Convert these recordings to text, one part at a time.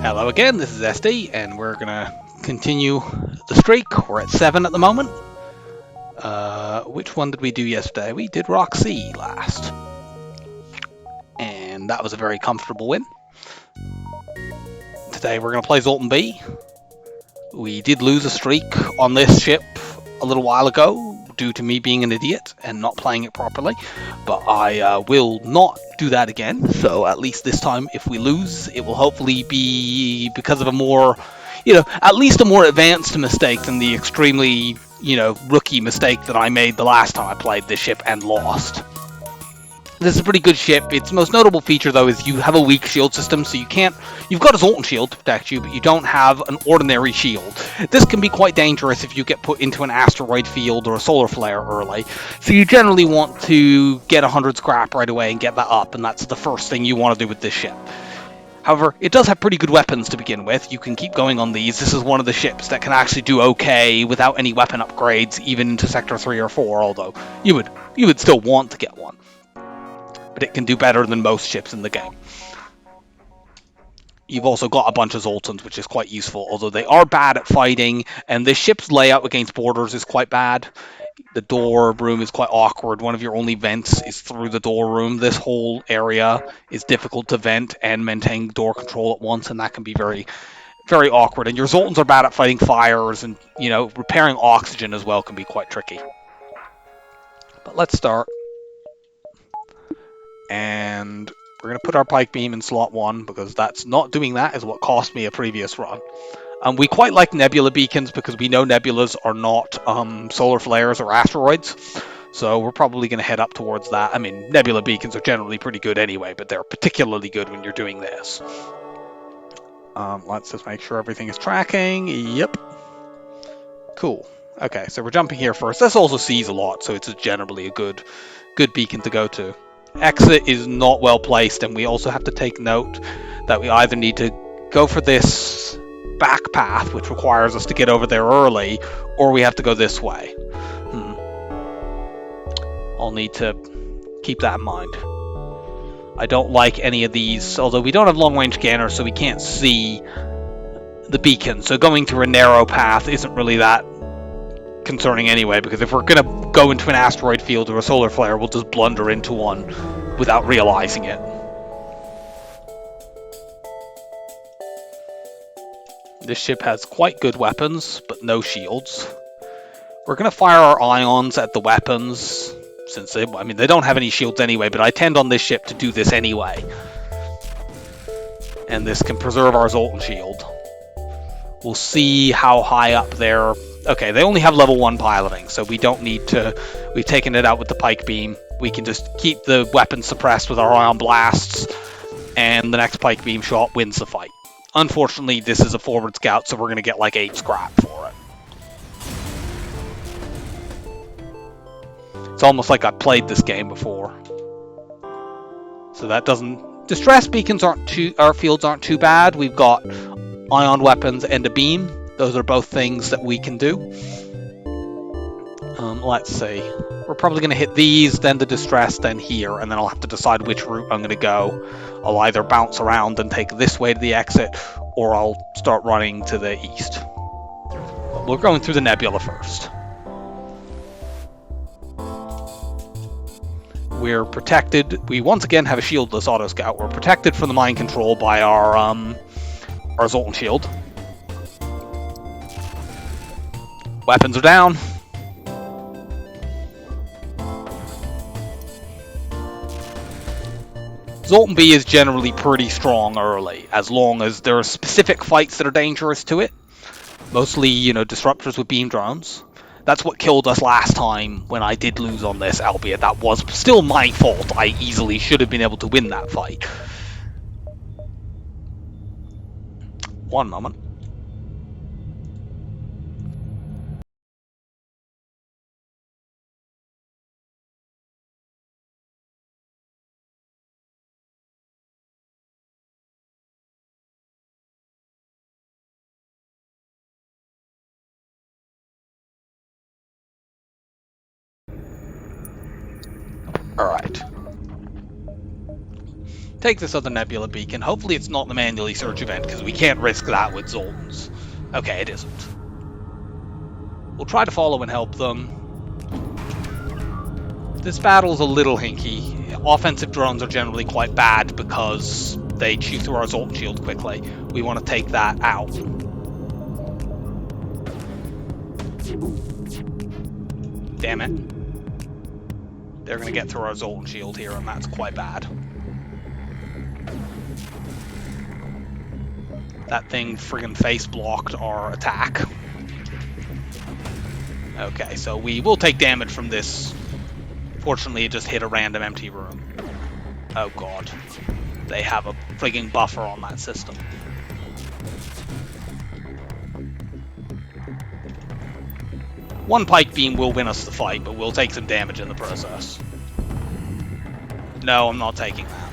Hello again, this is SD, and we're gonna continue the streak. We're at 7 at the moment. Which one did we do yesterday? We did Rock C last. And that was a very comfortable win. Today we're gonna play Zoltan B. We did lose a streak on this ship a little while ago due to me being an idiot and not playing it properly, but I will not do that again. So at least this time, if we lose, it will hopefully be because of a more, at least a more advanced mistake than the extremely, rookie mistake that I made the last time I played this ship and lost. This is a pretty good ship. Its most notable feature, though, is you have a weak shield system, so you've got a Zoltan shield to protect you, but you don't have an ordinary shield. This can be quite dangerous if you get put into an asteroid field or a solar flare early, so you generally want to get 100 scrap right away and get that up, and that's the first thing you want to do with this ship. However, it does have pretty good weapons to begin with. You can keep going on these. This is one of the ships that can actually do okay without any weapon upgrades, even into Sector 3 or 4, although you would still want to get one. But it can do better than most ships in the game. You've also got a bunch of Zoltans, which is quite useful, although they are bad at fighting, and this ship's layout against borders is quite bad. The door room is quite awkward. One of your only vents is through the door room. This whole area is difficult to vent and maintain door control at once, and that can be very, very awkward. And your Zoltans are bad at fighting fires, and, repairing oxygen as well can be quite tricky. But let's start. And we're going to put our Pike beam in slot 1, because that's not doing that is what cost me a previous run. We quite like nebula beacons because we know nebulas are not solar flares or asteroids, so we're probably going to head up towards that. I mean, nebula beacons are generally pretty good anyway, but they're particularly good when you're doing this. Let's just make sure everything is tracking. Yep. Cool. Okay, so we're jumping here first. This also sees a lot, so it's generally a good beacon to go to. Exit is not well placed, and we also have to take note that we either need to go for this back path, which requires us to get over there early, or we have to go this way. I'll need to keep that in mind. I don't like any of these, although we don't have long-range scanners, so we can't see the beacon, so going through a narrow path isn't really that concerning anyway, because if we're going to go into an asteroid field or a solar flare, we'll just blunder into one without realizing it. This ship has quite good weapons, but no shields. We're going to fire our ions at the weapons, since they don't have any shields anyway, but I tend on this ship to do this anyway. And this can preserve our Zoltan shield. We'll see how high up they're. Okay, they only have level 1 piloting, so we don't need to. We've taken it out with the Pike beam. We can just keep the weapon suppressed with our ion blasts, and the next Pike beam shot wins the fight. Unfortunately, this is a forward scout, so we're going to get like 8 scrap for it. It's almost like I've played this game before. So that doesn't. Distress beacons our fields aren't too bad. We've got ion weapons and a beam. Those are both things that we can do. Let's see. We're probably going to hit these, then the distress, then here, and then I'll have to decide which route I'm going to go. I'll either bounce around and take this way to the exit, or I'll start running to the east. But we're going through the nebula first. We're protected. We once again have a shieldless auto scout. We're protected from the mind control by our Zoltan shield. Weapons are down. Zoltan B is generally pretty strong early, as long as there are specific fights that are dangerous to it. Mostly, disruptors with beam drones. That's what killed us last time when I did lose on this, albeit that was still my fault. I easily should have been able to win that fight. One moment. Alright. Take this other nebula beacon. Hopefully it's not the manually search event, because we can't risk that with Zoltans. Okay, it isn't. We'll try to follow and help them. This battle's a little hinky. Offensive drones are generally quite bad because they chew through our Zoltan shield quickly. We want to take that out. Damn it. They're going to get through our Zoltan shield here, and that's quite bad. That thing friggin' face blocked our attack. Okay, so we will take damage from this. Fortunately, it just hit a random empty room. Oh god. They have a frigging buffer on that system. One Pike beam will win us the fight, but we'll take some damage in the process. No, I'm not taking that.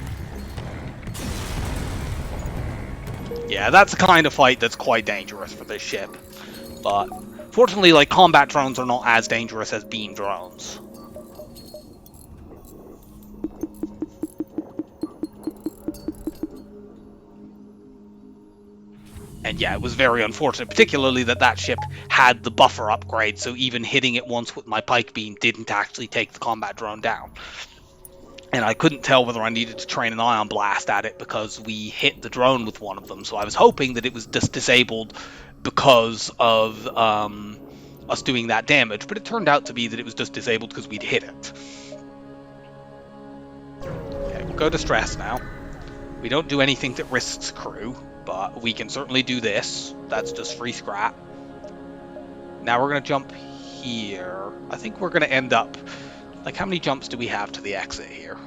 Yeah, that's the kind of fight that's quite dangerous for this ship. But fortunately, like, combat drones are not as dangerous as beam drones. And yeah, it was very unfortunate, particularly that that ship had the buffer upgrade, so even hitting it once with my Pike beam didn't actually take the combat drone down. And I couldn't tell whether I needed to train an ion blast at it because we hit the drone with one of them, so I was hoping that it was just disabled because of us doing that damage, but it turned out to be that it was just disabled because we'd hit it. Okay, we'll go to stress now. We don't do anything that risks crew, but we can certainly do this. That's just free scrap. Now we're going to jump here. I think we're going to end up... Like, how many jumps do we have to the exit here?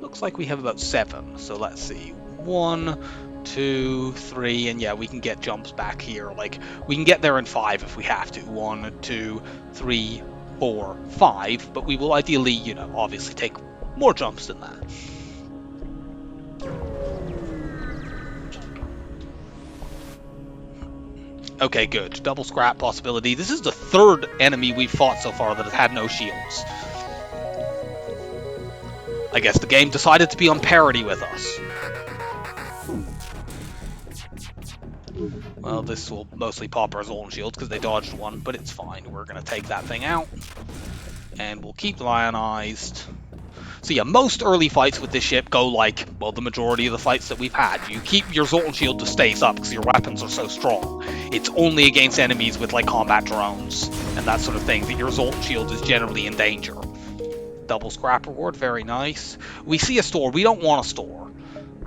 Looks like we have about 7, so let's see. 1, 2, 3, and yeah, we can get jumps back here. Like, we can get there in 5 if we have to. 1, 2, 3, 4, 5, but we will ideally, you know, obviously take more jumps than that. Okay, good. Double scrap possibility. This is the 3rd enemy we've fought so far that has had no shields. I guess the game decided to be on parity with us. Well, this will mostly pop our Zoltan shields because they dodged one, but it's fine. We're going to take that thing out. And we'll keep lionized. So yeah, most early fights with this ship go like, well, the majority of the fights that we've had. You keep your Zoltan shield to stays up because your weapons are so strong. It's only against enemies with like combat drones and that sort of thing that your Zoltan shield is generally in danger. Double scrap reward, very nice. We see a store. We don't want a store.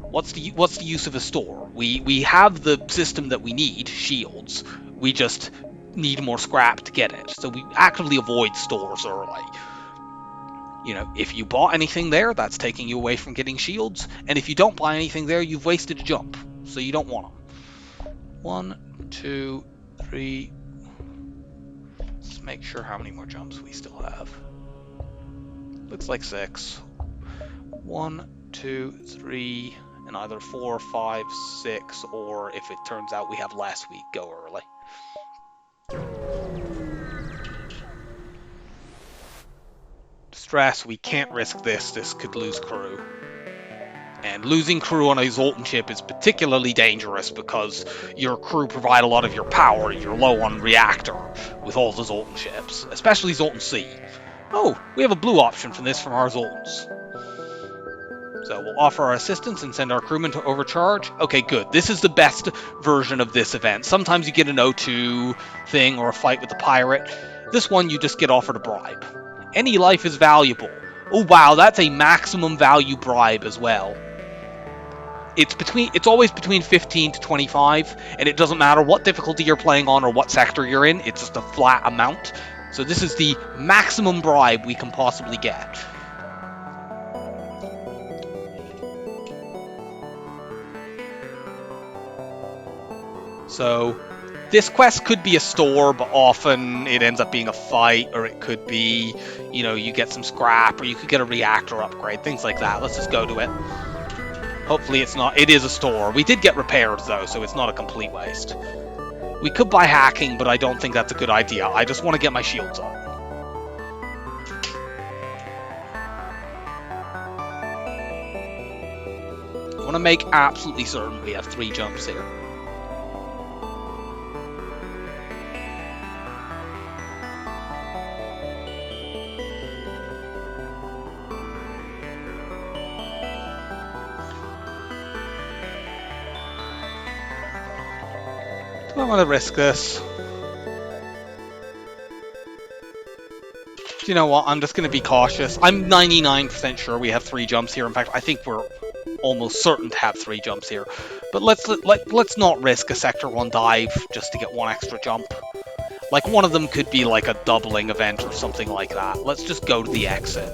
What's the use of a store? We have the system that we need, shields. We just need more scrap to get it. So we actively avoid stores early. You know, if you bought anything there, that's taking you away from getting shields. And if you don't buy anything there, you've wasted a jump. So you don't want them. 1, 2, 3. Let's make sure how many more jumps we still have. Looks like 6. 1, 2, 3, and either 4, 5, 6, or if it turns out we have less, we go early. Stress, we can't risk this. This could lose crew. And losing crew on a Zoltan ship is particularly dangerous because your crew provide a lot of your power. You're low on reactor with all the Zoltan ships, especially Zoltan C. Oh, we have a blue option for this from our Zoltans. So we'll offer our assistance and send our crewmen to overcharge. Okay, good. This is the best version of this event. Sometimes you get an O2 thing or a fight with a pirate. This one, you just get offered a bribe. Any life is valuable. Oh wow, that's a maximum value bribe as well. It's always between 15 to 25, and it doesn't matter what difficulty you're playing on or what sector you're in, it's just a flat amount. So this is the maximum bribe we can possibly get. So this quest could be a store, but often it ends up being a fight, or it could be, you know, you get some scrap, or you could get a reactor upgrade, things like that. Let's just go to it. Hopefully it's not, it is a store. We did get repaired though, so it's not a complete waste. We could buy hacking, but I don't think that's a good idea. I just want to get my shields up. want to make absolutely certain we have 3 jumps here. Do I want to risk this? You know what? I'm just going to be cautious. I'm 99% sure we have 3 jumps here. In fact, I think we're almost certain to have 3 jumps here. But let's not risk a Sector 1 dive just to get 1 extra jump. Like, one of them could be like a doubling event or something like that. Let's just go to the exit.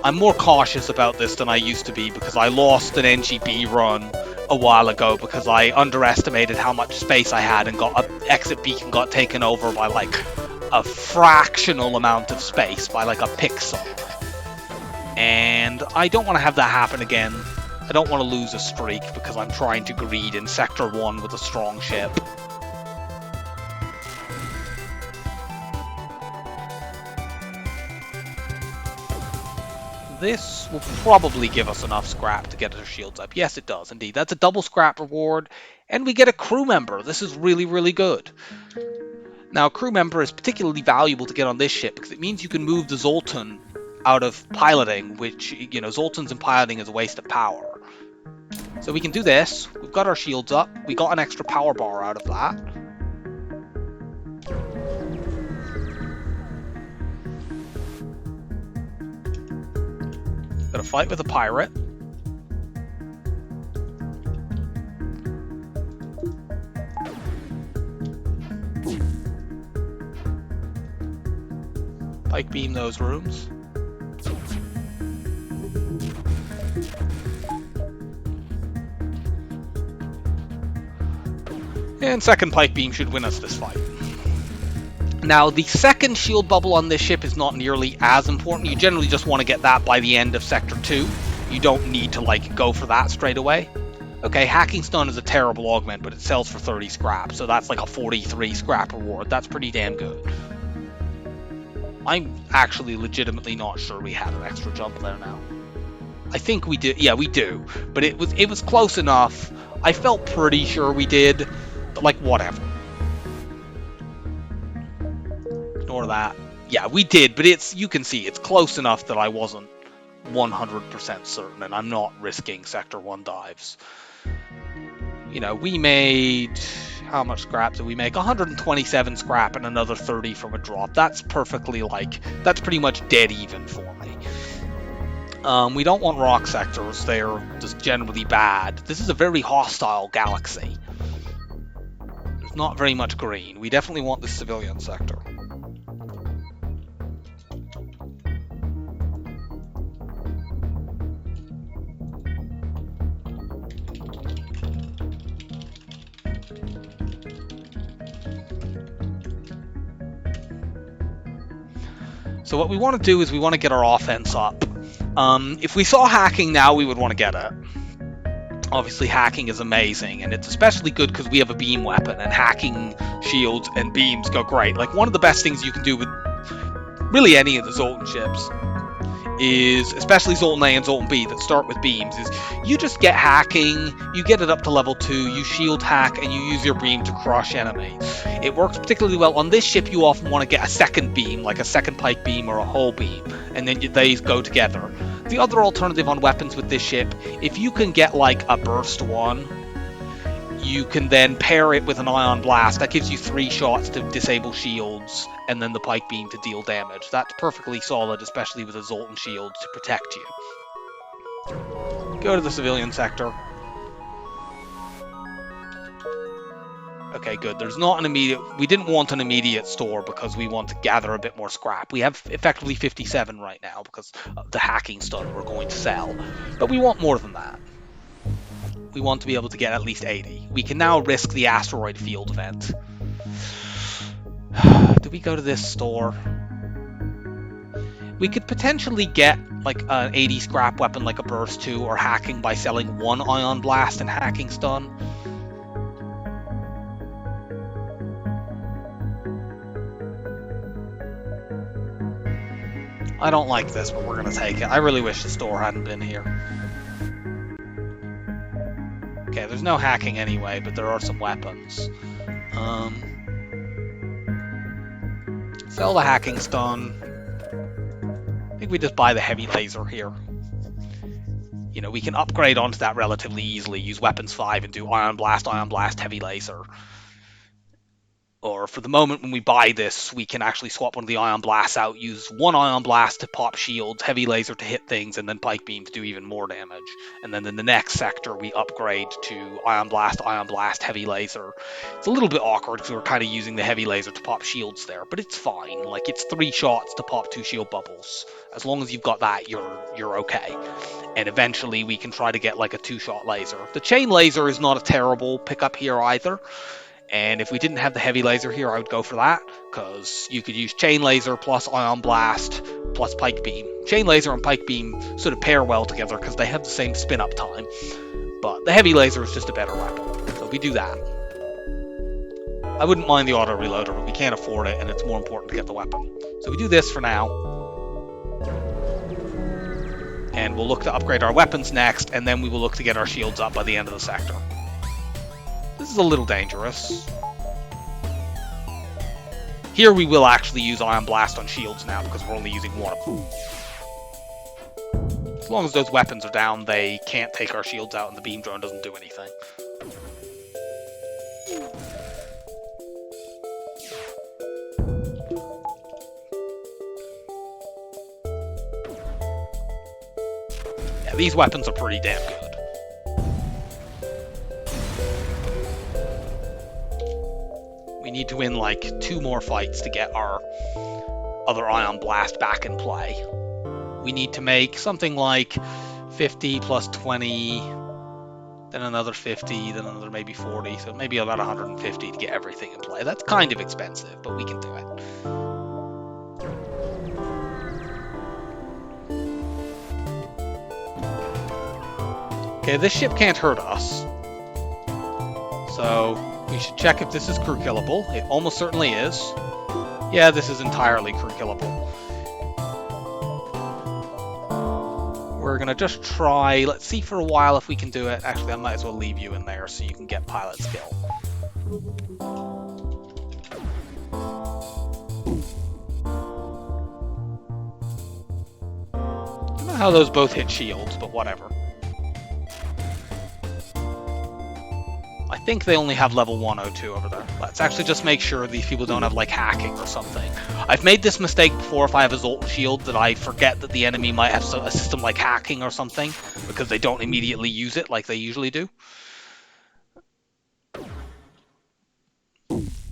I'm more cautious about this than I used to be because I lost an NGB run a while ago because I underestimated how much space I had and got an exit beacon got taken over by like a fractional amount of space, by like a pixel. And I don't want to have that happen again. I don't want to lose a streak because I'm trying to greed in Sector 1 with a strong ship. This will probably give us enough scrap to get our shields up. Yes, it does, indeed. That's a double scrap reward, and we get a crew member. This is really, really good. Now, a crew member is particularly valuable to get on this ship because it means you can move the Zoltan out of piloting, which, you know, Zoltan's in piloting is a waste of power. So we can do this. We've got our shields up. We got an extra power bar out of that. Got to fight with a pirate. Pike beam those rooms. And second Pike beam should win us this fight. Now, the second shield bubble on this ship is not nearly as important. You generally just want to get that by the end of Sector 2. You don't need to, like, go for that straight away. Okay, Hacking Stun is a terrible augment, but it sells for 30 scrap, so that's like a 43 scrap reward. That's pretty damn good. I'm actually legitimately not sure we had an extra jump there now. I think we did. Yeah, we do. But it was close enough. I felt pretty sure we did, but, like, whatever. Ignore that. Yeah, we did, but you can see it's close enough that I wasn't 100% certain, and I'm not risking Sector 1 dives. You know, we made... How much scrap did we make? 127 scrap and another 30 from a drop. That's perfectly, like... That's pretty much dead even for me. We don't want rock sectors. They're just generally bad. This is a very hostile galaxy. There's not very much green. We definitely want the civilian sector. So what we want to do is we want to get our offense up. If we saw hacking now, we would want to get it. Obviously, hacking is amazing, and it's especially good because we have a beam weapon, and hacking shields and beams go great. Like, one of the best things you can do with really any of the Zoltan ships is, especially Zoltan A and Zoltan B that start with beams, is you just get hacking, you get it up to level 2, you shield hack, and you use your beam to crush enemies. It works particularly well. On this ship, you often want to get a second beam, like a second Pike beam or a hull beam, and then they go together. The other alternative on weapons with this ship, if you can get like a burst one, you can then pair it with an ion blast. That gives you 3 shots to disable shields, and then the Pike beam to deal damage. That's perfectly solid, especially with a Zoltan shield to protect you. Go to the civilian sector. Okay, good. There's not an immediate... We didn't want an immediate store because we want to gather a bit more scrap. We have effectively 57 right now because of the hacking stun we're going to sell. But we want more than that. We want to be able to get at least 80. We can now risk the asteroid field event. Do we go to this store? We could potentially get like an 80 scrap weapon like a burst 2 or hacking by selling 1 ion blast and hacking stun. I don't like this, but we're going to take it. I really wish the store hadn't been here. Okay, there's no hacking anyway, but there are some weapons. Sell the hacking stone. I think we just buy the heavy laser here. You know, we can upgrade onto that relatively easily, use weapons 5 and do ion blast, heavy laser. Or for the moment when we buy this, we can actually swap one of the ion blasts out, use one ion blast to pop shields, heavy laser to hit things, and then pike beam to do even more damage. And then in the next sector, we upgrade to ion blast, heavy laser. It's a little bit awkward because we're kind of using the heavy laser to pop shields there, but it's fine. Like, it's 3 shots to pop 2 shield bubbles. As long as you've got that, you're okay. And eventually we can try to get like a 2-shot laser. The chain laser is not a terrible pickup here either. And if we didn't have the heavy laser here, I would go for that, because you could use chain laser plus ion blast plus pike beam. Chain laser and pike beam sort of pair well together because they have the same spin up time. But the heavy laser is just a better weapon, so we do that. I wouldn't mind the auto reloader, but we can't afford it, and it's more important to get the weapon. So we do this for now. And we'll look to upgrade our weapons next, and then we will look to get our shields up by the end of the sector. This is a little dangerous. Here we will actually use Ion Blast on shields now, because we're only using one of them. As long as those weapons are down, they can't take our shields out, and the beam drone doesn't do anything. Yeah, these weapons are pretty damn good. We need to win like 2 more fights to get our other Ion Blast back in play. We need to make something like 50 plus 20, then another 50, then another maybe 40, so maybe about 150 to get everything in play. That's kind of expensive, but we can do it. Okay, this ship can't hurt us. So we should check if this is crew killable. It almost certainly is. Yeah, this is entirely crew killable. We're gonna just try, let's see for a while if we can do it. Actually, I might as well leave you in there so you can get pilot skill. I don't know how those both hit shields, but whatever. I think they only have level 102 over there. Let's actually just make sure these people don't have, like, hacking or something. I've made this mistake before if I have a Zoltan shield, that I forget that the enemy might have a system like hacking or something, because they don't immediately use it like they usually do.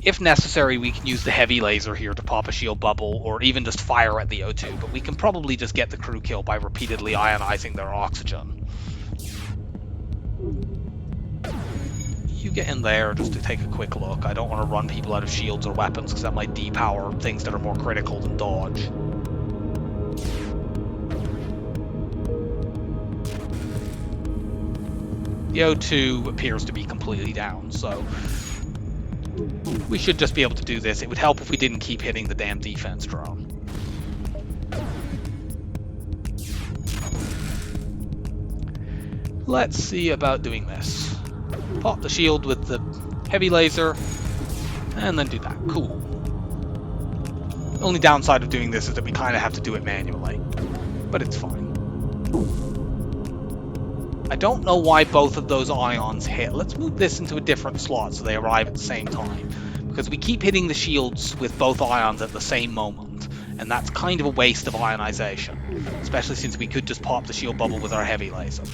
If necessary, we can use the heavy laser here to pop a shield bubble, or even just fire at the O2, but we can probably just get the crew kill by repeatedly ionizing their oxygen. You get in there just to take a quick look. I don't want to run people out of shields or weapons because that might depower things that are more critical than dodge. The O2 appears to be completely down, so we should just be able to do this. It would help if we didn't keep hitting the damn defense drone. Let's see about doing this. Pop the shield with the heavy laser, and then do that. Cool. The only downside of doing this is that we kind of have to do it manually, but it's fine. I don't know why both of those ions hit. Let's move this into a different slot so they arrive at the same time, because we keep hitting the shields with both ions at the same moment, and that's kind of a waste of ionization, especially since we could just pop the shield bubble with our heavy laser.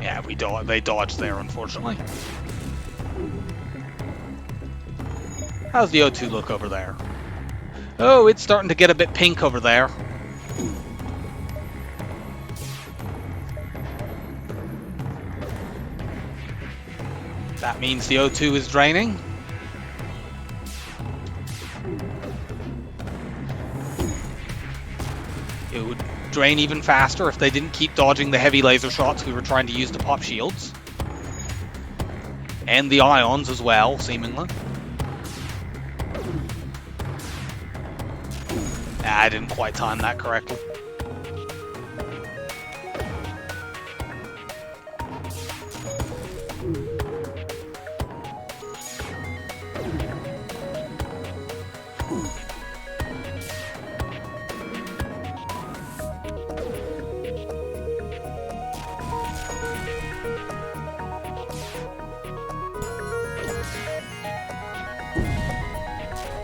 Yeah, they dodged there, unfortunately. How's the O2 look over there? Oh, it's starting to get a bit pink over there. That means the O2 is draining. It would drain even faster if they didn't keep dodging the heavy laser shots we were trying to use to pop shields. And the ions as well, seemingly. I didn't quite time that correctly.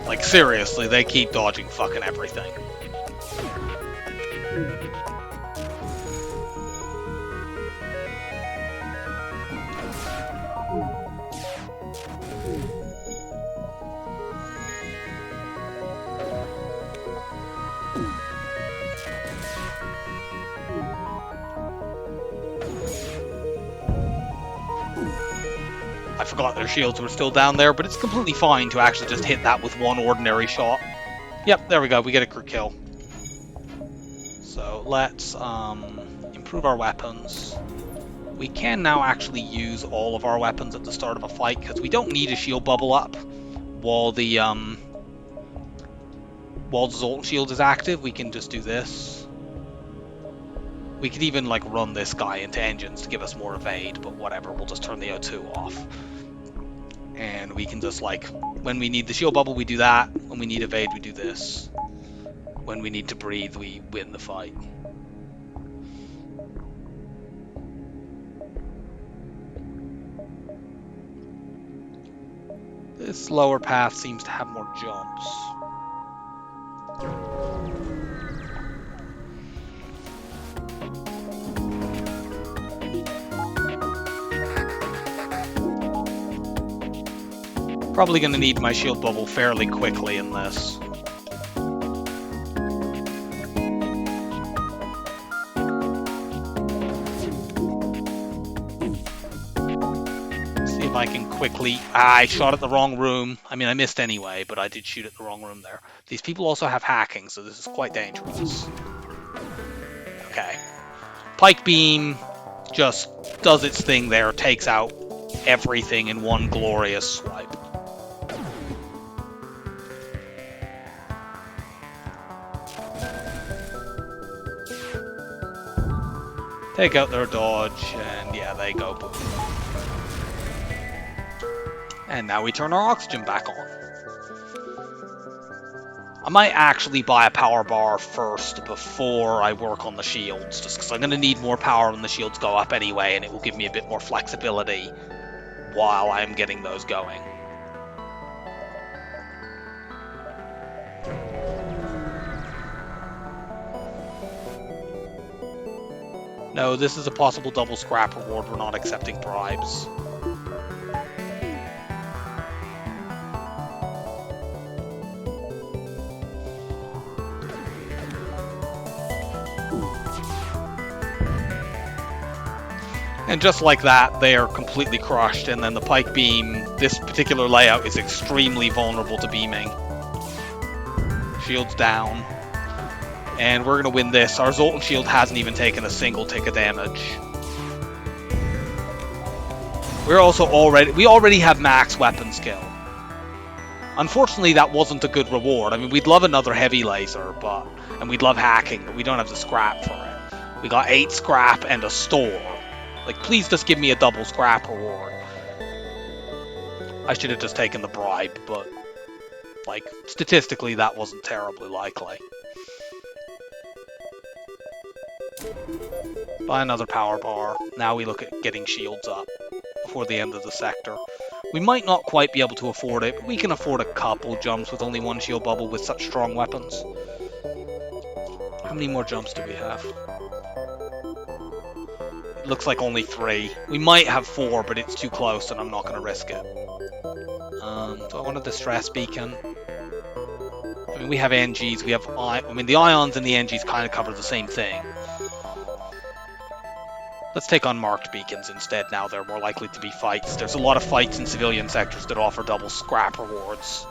Like, seriously, they keep dodging fucking everything. I forgot their shields were still down there, but it's completely fine to actually just hit that with one ordinary shot. Yep, there we go, we get a crit kill. So let's improve our weapons. We can now actually use all of our weapons at the start of a fight, because we don't need a shield bubble up while the Zoltan shield is active. We can just do this. We could even like run this guy into engines to give us more evade, but whatever, we'll just turn the O2 off. And we can just like, when we need the shield bubble, we do that. When we need evade, we do this. When we need to breathe, we win the fight. This lower path seems to have more jumps. Probably going to need my shield bubble fairly quickly in this. See if I can quickly... I shot at the wrong room. I mean, I missed anyway, but I did shoot at the wrong room there. These people also have hacking, so this is quite dangerous. Okay. Pike beam just does its thing there, takes out everything in one glorious swipe. Take out their dodge, and yeah, they go boom. And now we turn our oxygen back on. I might actually buy a power bar first before I work on the shields, just because I'm going to need more power when the shields go up anyway, and it will give me a bit more flexibility while I'm getting those going. No, this is a possible double scrap reward. We're not accepting bribes. And just like that, they are completely crushed, and then the Pike beam, this particular layout is extremely vulnerable to beaming. Shield's down. And we're going to win this. Our Zoltan shield hasn't even taken a single tick of damage. We already have max weapon skill. Unfortunately, that wasn't a good reward. I mean, we'd love another heavy laser, and we'd love hacking, but we don't have the scrap for it. We got 8 scrap and a store. Like, please just give me a double scrap reward. I should have just taken the bribe, but, like, statistically, that wasn't terribly likely. Buy another power bar. Now we look at getting shields up before the end of the sector. We might not quite be able to afford it, but we can afford a couple jumps with only one shield bubble with such strong weapons. How many more jumps do we have? It looks like only 3. We might have 4, but it's too close and I'm not going to risk it. Do I want a distress beacon? I mean, we have NGs, we have... I mean, the ions and the NGs kind of cover the same thing. Let's take unmarked beacons instead now. They're more likely to be fights. There's a lot of fights in civilian sectors that offer double scrap rewards.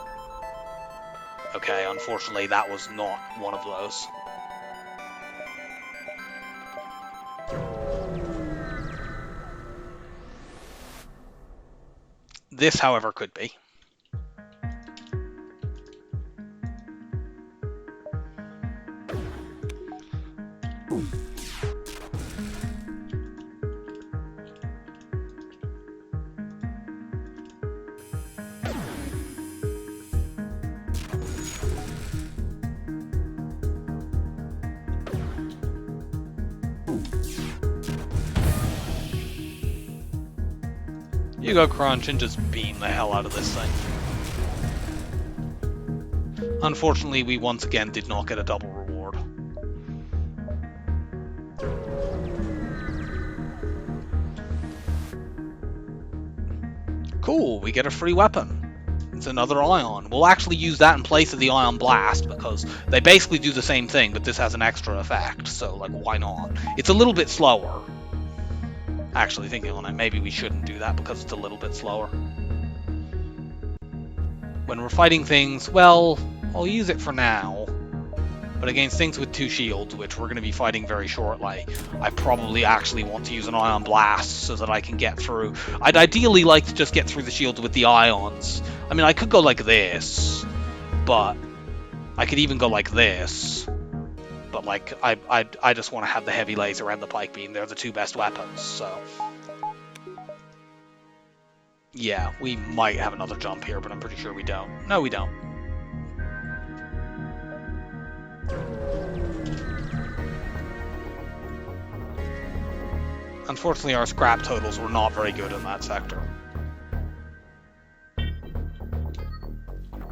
Okay, unfortunately that was not one of those. This, however, could be. You go crunch and just beam the hell out of this thing. Unfortunately, we once again did not get a double reward. Cool, we get a free weapon. It's another ion. We'll actually use that in place of the ion blast, because they basically do the same thing, but this has an extra effect, so, like, why not? It's a little bit slower. Actually, thinking on it, maybe we shouldn't do that because it's a little bit slower. When we're fighting things, well, I'll use it for now. But against things with 2 shields, which we're going to be fighting very shortly, I probably actually want to use an ion blast so that I can get through. I'd ideally like to just get through the shields with the ions. I mean, I could go like this, but I could even go like this. But, like, I just want to have the heavy laser and the pike beam. They're the 2 best weapons, so... Yeah, we might have another jump here, but I'm pretty sure we don't. No, we don't. Unfortunately, our scrap totals were not very good in that sector.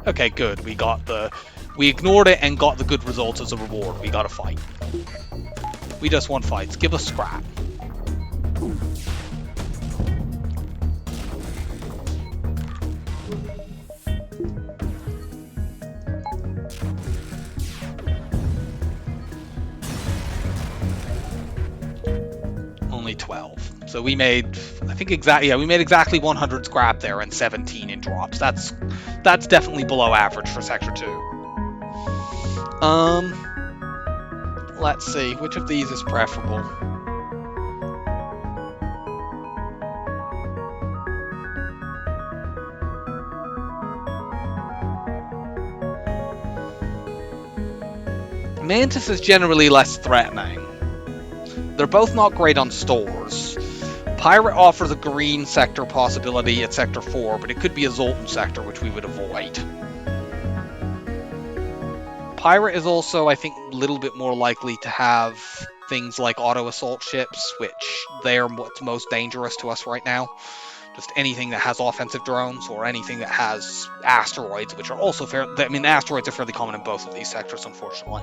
Okay, good. We ignored it and got the good results as a reward. We got a fight. We just want fights. Give us scrap. Only 12. So we made, I think we made exactly 100 scrap there and 17 in drops. That's definitely below average for Sector 2. Let's see, which of these is preferable? Mantis is generally less threatening. They're both not great on stores. Pirate offers a green sector possibility at Sector 4, but it could be a Zoltan sector, which we would avoid. Pirate is also, I think, a little bit more likely to have things like auto-assault ships, which they're what's most dangerous to us right now. Just anything that has offensive drones, or anything that has asteroids, which are also asteroids are fairly common in both of these sectors, unfortunately.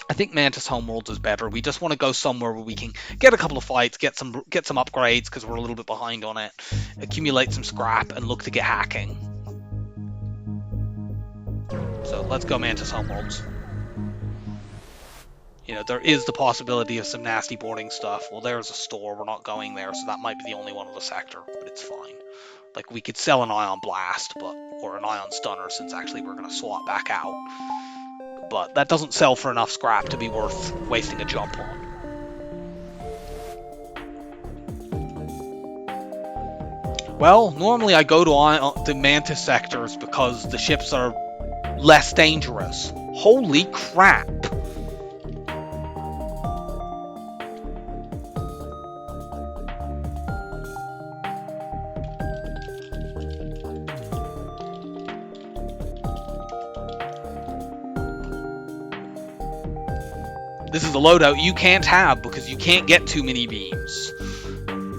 I think Mantis Homeworlds is better. We just want to go somewhere where we can get a couple of fights, get some upgrades because we're a little bit behind on it, accumulate some scrap, and look to get hacking. So let's go Mantis Homeworlds. You know, there is the possibility of some nasty boarding stuff. Well, there's a store. We're not going there, so that might be the only one in the sector, but it's fine. Like, we could sell an ion blast, or an ion stunner, since actually we're going to swap back out. But that doesn't sell for enough scrap to be worth wasting a jump on. Well, normally I go to Mantis sectors because the ships are less dangerous. Holy crap! This is a loadout you can't have because you can't get 2 mini beams.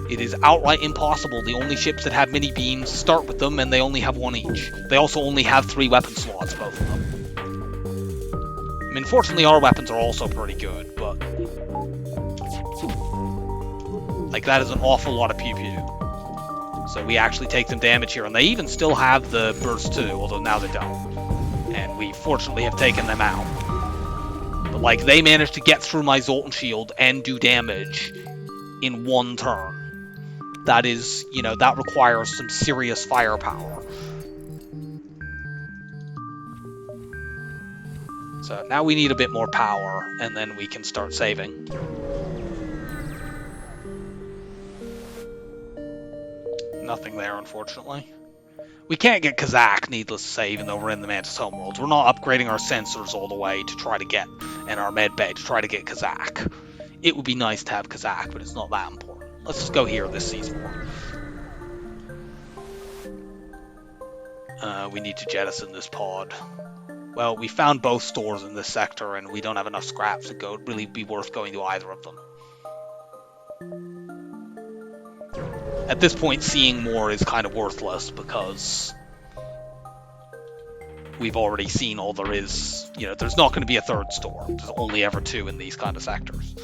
It is outright impossible. The only ships that have mini beams start with them, and they only have 1 each. They also only have 3 weapon slots, both of them. I mean, fortunately, our weapons are also pretty good, but... like, that is an awful lot of pew-pew. So we actually take some damage here, and they even still have the burst too, although now they don't. And we fortunately have taken them out. But, like, they managed to get through my Zoltan shield and do damage in 1 turn. That is, you know, that requires some serious firepower. So now we need a bit more power, and then we can start saving. Nothing there, unfortunately. We can't get Kazakh, needless to say, even though we're in the Mantis homeworld. We're not upgrading our sensors all the way to try to get, and our med bay to try to get Kazakh. It would be nice to have Kazakh, but it's not that important. Let's just go here this season. We need to jettison this pod. Well, we found both stores in this sector, and we don't have enough scrap to go really be worth going to either of them. At this point, seeing more is kind of worthless because we've already seen all there is. You know, there's not going to be a third store. There's only ever two in these kind of sectors.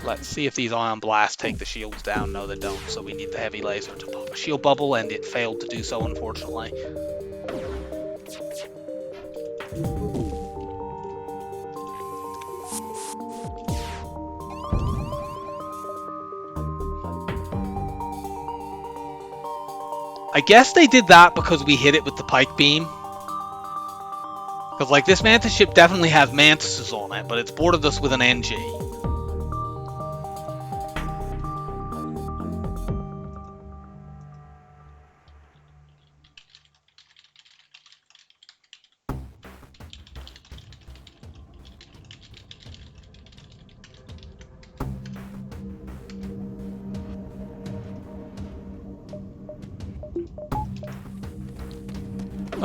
Let's see if these ion blasts take the shields down. No, they don't, so we need the heavy laser to pop a shield bubble, and it failed to do so, unfortunately. I guess they did that because we hit it with the Pike beam. Because, like, this Mantis ship definitely has Mantises on it, but it's boarded us with an NG.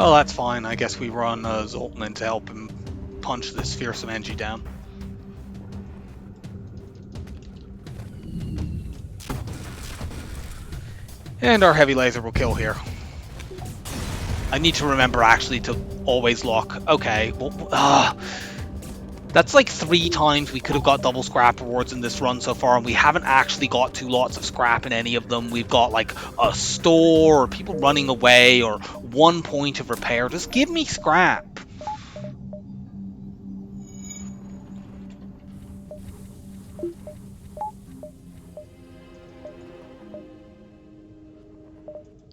Oh, that's fine. I guess we run Zoltan in to help him punch this fearsome NG down. And our heavy laser will kill here. I need to remember actually to always lock. Okay, well, that's like 3 times we could have got double scrap rewards in this run so far, and we haven't actually got 2 lots of scrap in any of them. We've got like a store, or people running away, or 1 point of repair. Just give me scrap.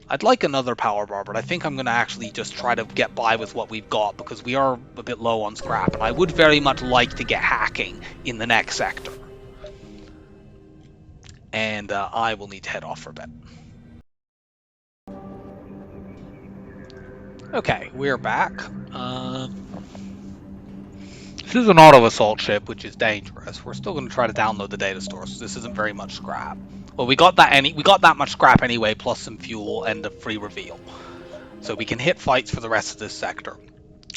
I'd like another power bar, but I think I'm going to actually just try to get by with what we've got, because we are a bit low on scrap, and I would very much like to get hacking in the next sector. And I will need to head off for a bit. Okay, we're back. This is an auto assault ship, which is dangerous. We're still going to try to download the data store, so this isn't very much scrap. Well, we got that much scrap anyway, plus some fuel and a free reveal. So we can hit fights for the rest of this sector.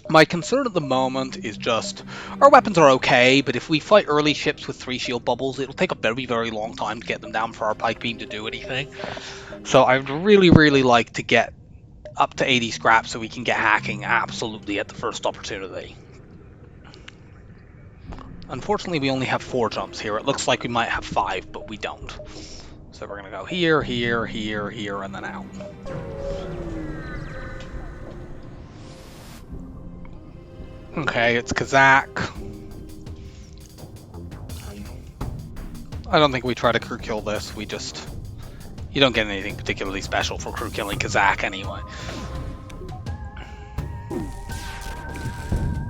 My concern at the moment is just, our weapons are okay, but if we fight early ships with 3 shield bubbles, it'll take a very, very long time to get them down for our Pike beam to do anything. So I'd really, really like to get up to 80 scrap so we can get hacking absolutely at the first opportunity. Unfortunately, we only have 4 jumps here. It looks like we might have 5, but we don't. So we're going to go here, here, here, here, and then out. Okay, it's Kazakh. I don't think we try to crew kill this. We just... You don't get anything particularly special for crew killing Kazakh anyway.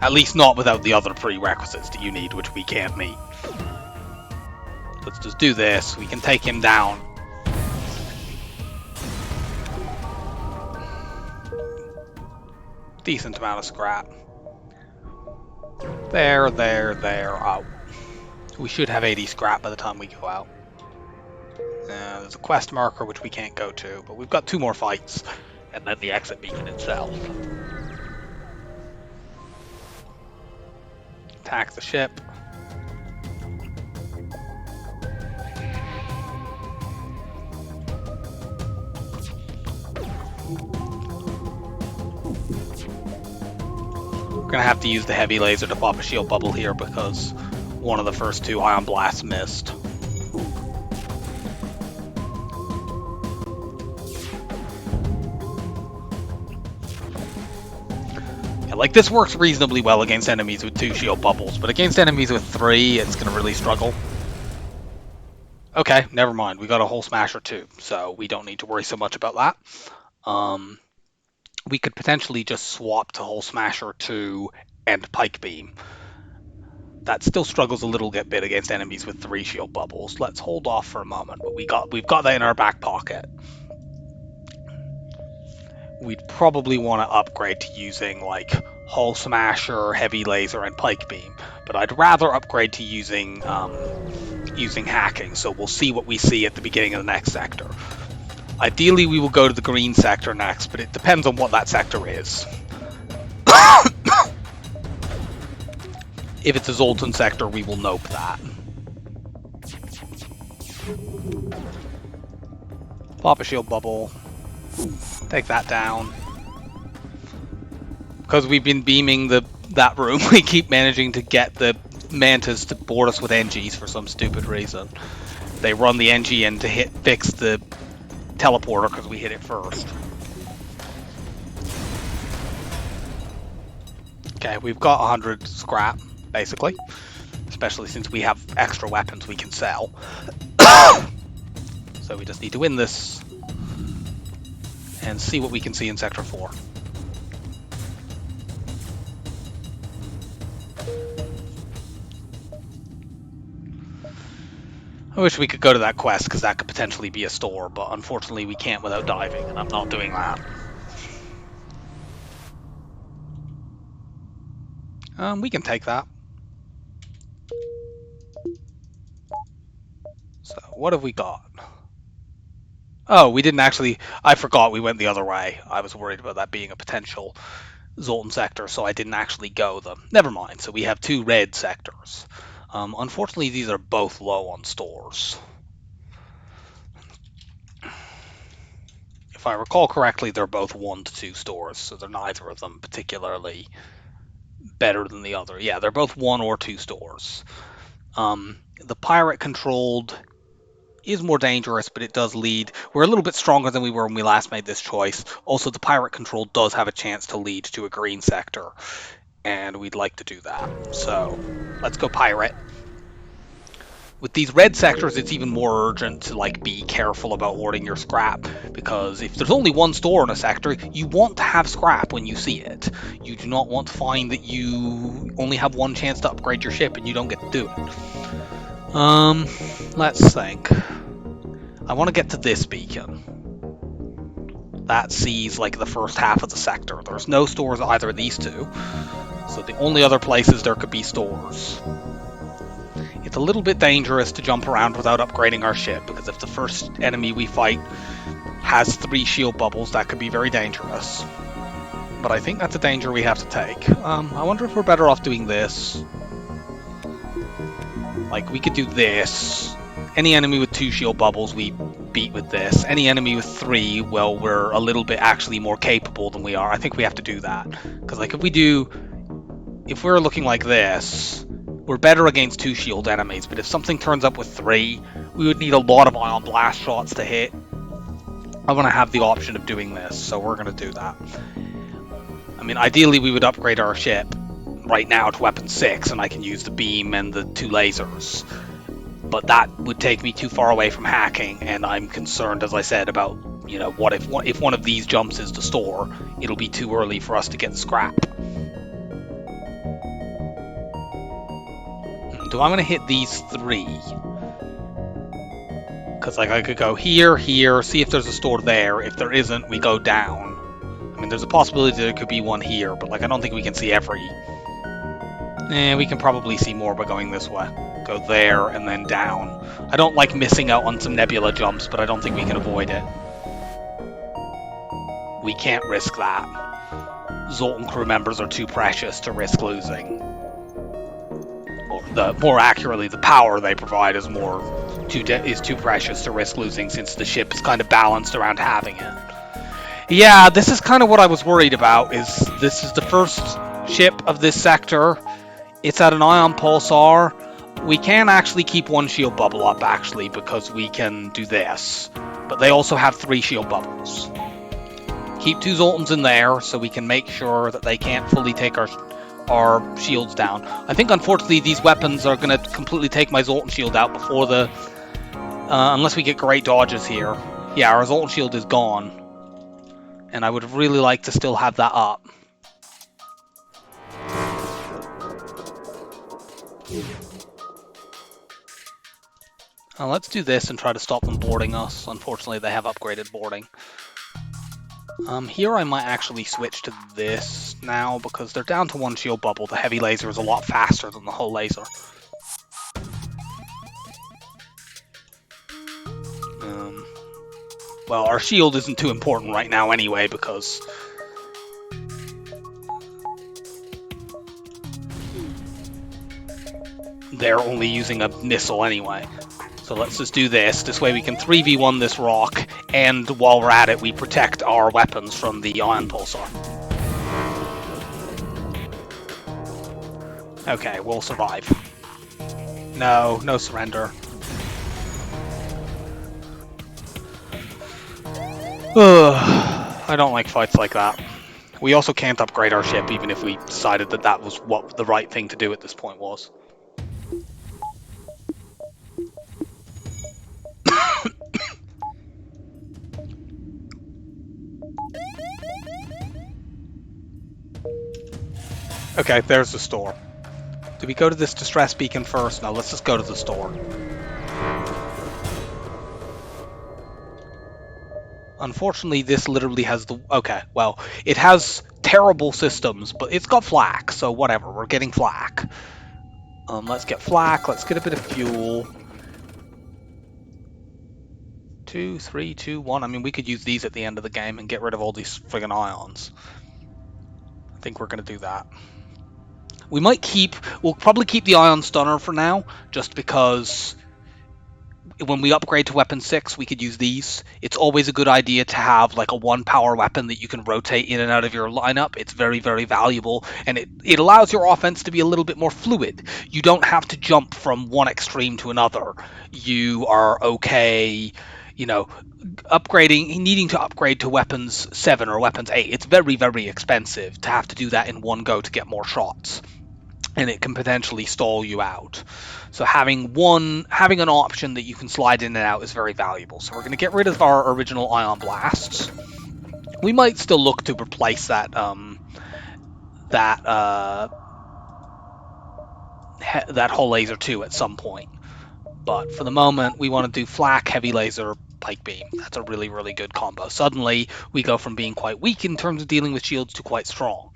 At least not without the other prerequisites that you need, which we can't meet. Let's just do this. We can take him down. Decent amount of scrap. There. Oh. We should have 80 scrap by the time we go out. There's a quest marker which we can't go to, but we've got 2 more fights, and then the exit beacon itself. Attack the ship. We're gonna have to use the heavy laser to pop a shield bubble here because one of the first 2 ion blasts missed. Yeah, like this works reasonably well against enemies with 2 shield bubbles, but against enemies with 3, it's gonna really struggle. Okay, never mind. We got a Hull Smasher too, so we don't need to worry so much about that. We could potentially just swap to Hull Smasher 2 and Pike Beam. That still struggles a little bit against enemies with 3 shield bubbles. Let's hold off for a moment, but we've got that in our back pocket. We'd probably want to upgrade to using like Hull Smasher, Heavy Laser, and Pike Beam, but I'd rather upgrade to using hacking. So we'll see what we see at the beginning of the next sector. Ideally, we will go to the green sector next, but it depends on what that sector is. If it's a Zoltan sector, we will nope that. Pop a shield bubble. Take that down. Because we've been beaming that room, we keep managing to get the mantas to board us with NGs for some stupid reason. They run the NG in to fix the teleporter because we hit it first. Okay, we've got 100 scrap, basically. Especially since we have extra weapons we can sell. So we just need to win this and see what we can see in Sector 4. I wish we could go to that quest, because that could potentially be a store, but unfortunately we can't without diving, and I'm not doing that. We can take that. So, what have we got? Oh, we didn't actually... I forgot we went the other way. I was worried about that being a potential Zoltan sector, so I didn't actually go them. Never mind, so we have 2 red sectors. Unfortunately, these are both low on stores. If I recall correctly, they're both 1 to 2 stores, so they're neither of them particularly better than the other. Yeah, they're both 1 or 2 stores. The pirate-controlled is more dangerous, but it does lead... We're a little bit stronger than we were when we last made this choice. Also, the pirate-controlled does have a chance to lead to a green sector, and we'd like to do that. So, let's go pirate. With these red sectors, it's even more urgent to be careful about hoarding your scrap, because if there's only 1 store in a sector, you want to have scrap when you see it. You do not want to find that you only have 1 chance to upgrade your ship and you don't get to do it. Let's think. I want to get to this beacon. That sees the first half of the sector. There's no stores either of these 2, so the only other places there could be stores. It's a little bit dangerous to jump around without upgrading our ship, because if the first enemy we fight has 3 shield bubbles, that could be very dangerous. But I think that's a danger we have to take. I wonder if we're better off doing this. We could do this. Any enemy with 2 shield bubbles, we beat with this. Any enemy with 3, well, we're a little bit actually more capable than we are. I think we have to do that. Because, if we're looking like this... We're better against 2 shield enemies, but if something turns up with 3, we would need a lot of ion blast shots to hit. I want to have the option of doing this, so we're going to do that. I mean, ideally we would upgrade our ship right now to weapon 6, and I can use the beam and the 2 lasers. But that would take me too far away from hacking, and I'm concerned, as I said, about, what if one of these jumps is to store, it'll be too early for us to get scrap. Do I want to hit these 3? Because I could go here, here, see if there's a store there. If there isn't, we go down. I mean, there's a possibility there could be one here, but I don't think we can see every. We can probably see more by going this way. Go there and then down. I don't like missing out on some nebula jumps, but I don't think we can avoid it. We can't risk that. Zoltan crew members are too precious to risk losing. More accurately, the power they provide is too precious to risk losing, since the ship is kind of balanced around having it. Yeah, this is kind of what I was worried about. This is the first ship of this sector. It's at an ion pulsar. We can actually keep 1 shield bubble up, actually, because we can do this. But they also have 3 shield bubbles. Keep 2 Zoltans in there so we can make sure that they can't fully take our shields down. I think, unfortunately, these weapons are going to completely take my Zoltan shield out before the Unless we get great dodges here. Yeah, our Zoltan shield is gone. And I would really like to still have that up. Let's do this and try to stop them boarding us. Unfortunately, they have upgraded boarding. Here I might actually switch to this now because they're down to 1 shield bubble. The heavy laser is a lot faster than the hull laser. Well, our shield isn't too important right now anyway because they're only using a missile anyway. So let's just do this. This way we can 3v1 this rock, and while we're at it, we protect our weapons from the ion pulsar. Okay, we'll survive. No, no surrender. I don't like fights like that. We also can't upgrade our ship even if we decided that that was what the right thing to do at this point was. Okay, there's the store. Do we go to this distress beacon first? No, let's just go to the store. Unfortunately, this literally has the... Okay, well, it has terrible systems, but it's got flak, so whatever, we're getting flak. Let's get flak, let's get a bit of fuel. 2, 3, 2, 1. I mean, we could use these at the end of the game and get rid of all these friggin' ions. I think we're going to do that. We might keep... We'll probably keep the ion stunner for now, just because... When we upgrade to weapon 6, we could use these. It's always a good idea to have like a 1 power weapon that you can rotate in and out of your lineup. It's very, very valuable, and it allows your offense to be a little bit more fluid. You don't have to jump from one extreme to another. You are okay, you know, needing to upgrade to weapons 7 or weapons 8. It's very, very expensive to have to do that in one go to get more shots, and it can potentially stall you out. So having an option that you can slide in and out is very valuable. So we're going to get rid of our original ion blasts. We might still look to replace that that hull laser too at some point. But for the moment, we want to do flak, heavy laser, pike beam. That's a really, really good combo. Suddenly, we go from being quite weak in terms of dealing with shields to quite strong.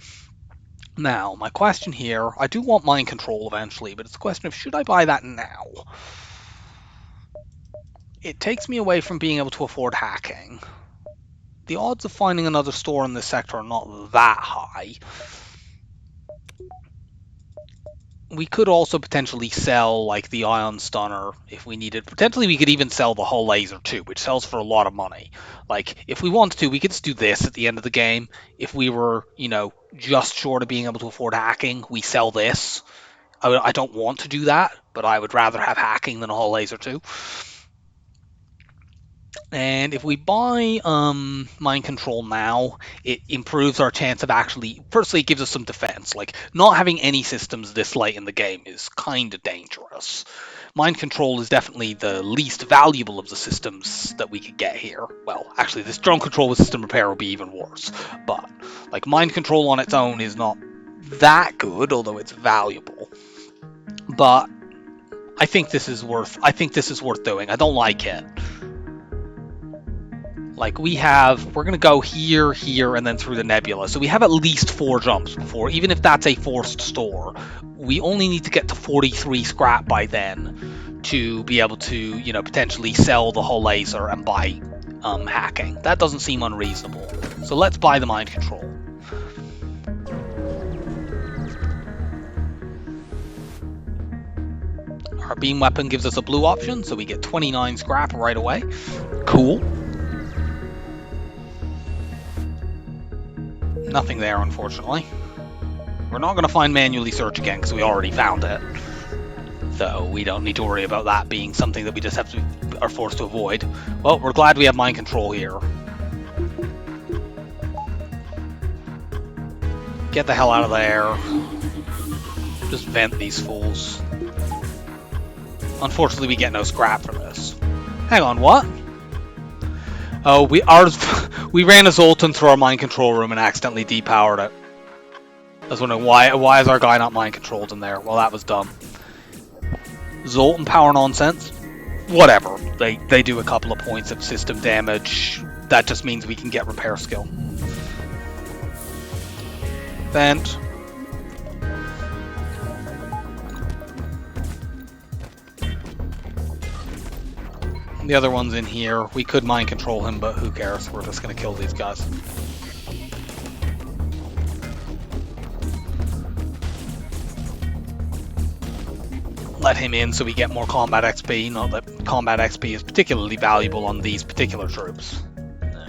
Now, my question here, I do want mind control eventually, but it's a question of should I buy that now? It takes me away from being able to afford hacking. The odds of finding another store in this sector are not that high. We could also potentially sell like the ion stunner if we needed. Potentially we could even sell the hull laser too, which sells for a lot of money. Like if we wanted to, we could just do this at the end of the game. If we were, you know, just short of being able to afford hacking, we sell this. I don't want to do that, but I would rather have hacking than a hull laser too. And if we buy mind control now, it improves our chance of actually... Firstly, it gives us some defense. Like, not having any systems this late in the game is kind of dangerous. Mind control is definitely the least valuable of the systems that we could get here. Well, actually, this drone control with system repair will be even worse. But, like, mind control on its own is not that good, although it's valuable. But I think this is worth doing. I don't like it. Like we're going to go here, here, and then through the nebula. So we have at least 4 jumps before, even if that's a forced store. We only need to get to 43 scrap by then to be able to, you know, potentially sell the hull laser and buy hacking. That doesn't seem unreasonable. So let's buy the mind control. Our beam weapon gives us a blue option, so we get 29 scrap right away. Cool. Nothing there, unfortunately. We're not going to find manually search again because we already found it. So we don't need to worry about that being something that we just are forced to avoid. Well, we're glad we have mind control here. Get the hell out of there. Just vent these fools. Unfortunately, we get no scrap from this. Hang on, what? Oh, we ran a Zoltan through our mind control room and accidentally depowered it. I was wondering why is our guy not mind controlled in there? Well, that was dumb. Zoltan power nonsense. Whatever. They do a couple of points of system damage. That just means we can get repair skill. Vent. The other one's in here. We could mind control him, but who cares? We're just gonna kill these guys. Let him in so we get more combat XP. Not that combat XP is particularly valuable on these particular troops. No.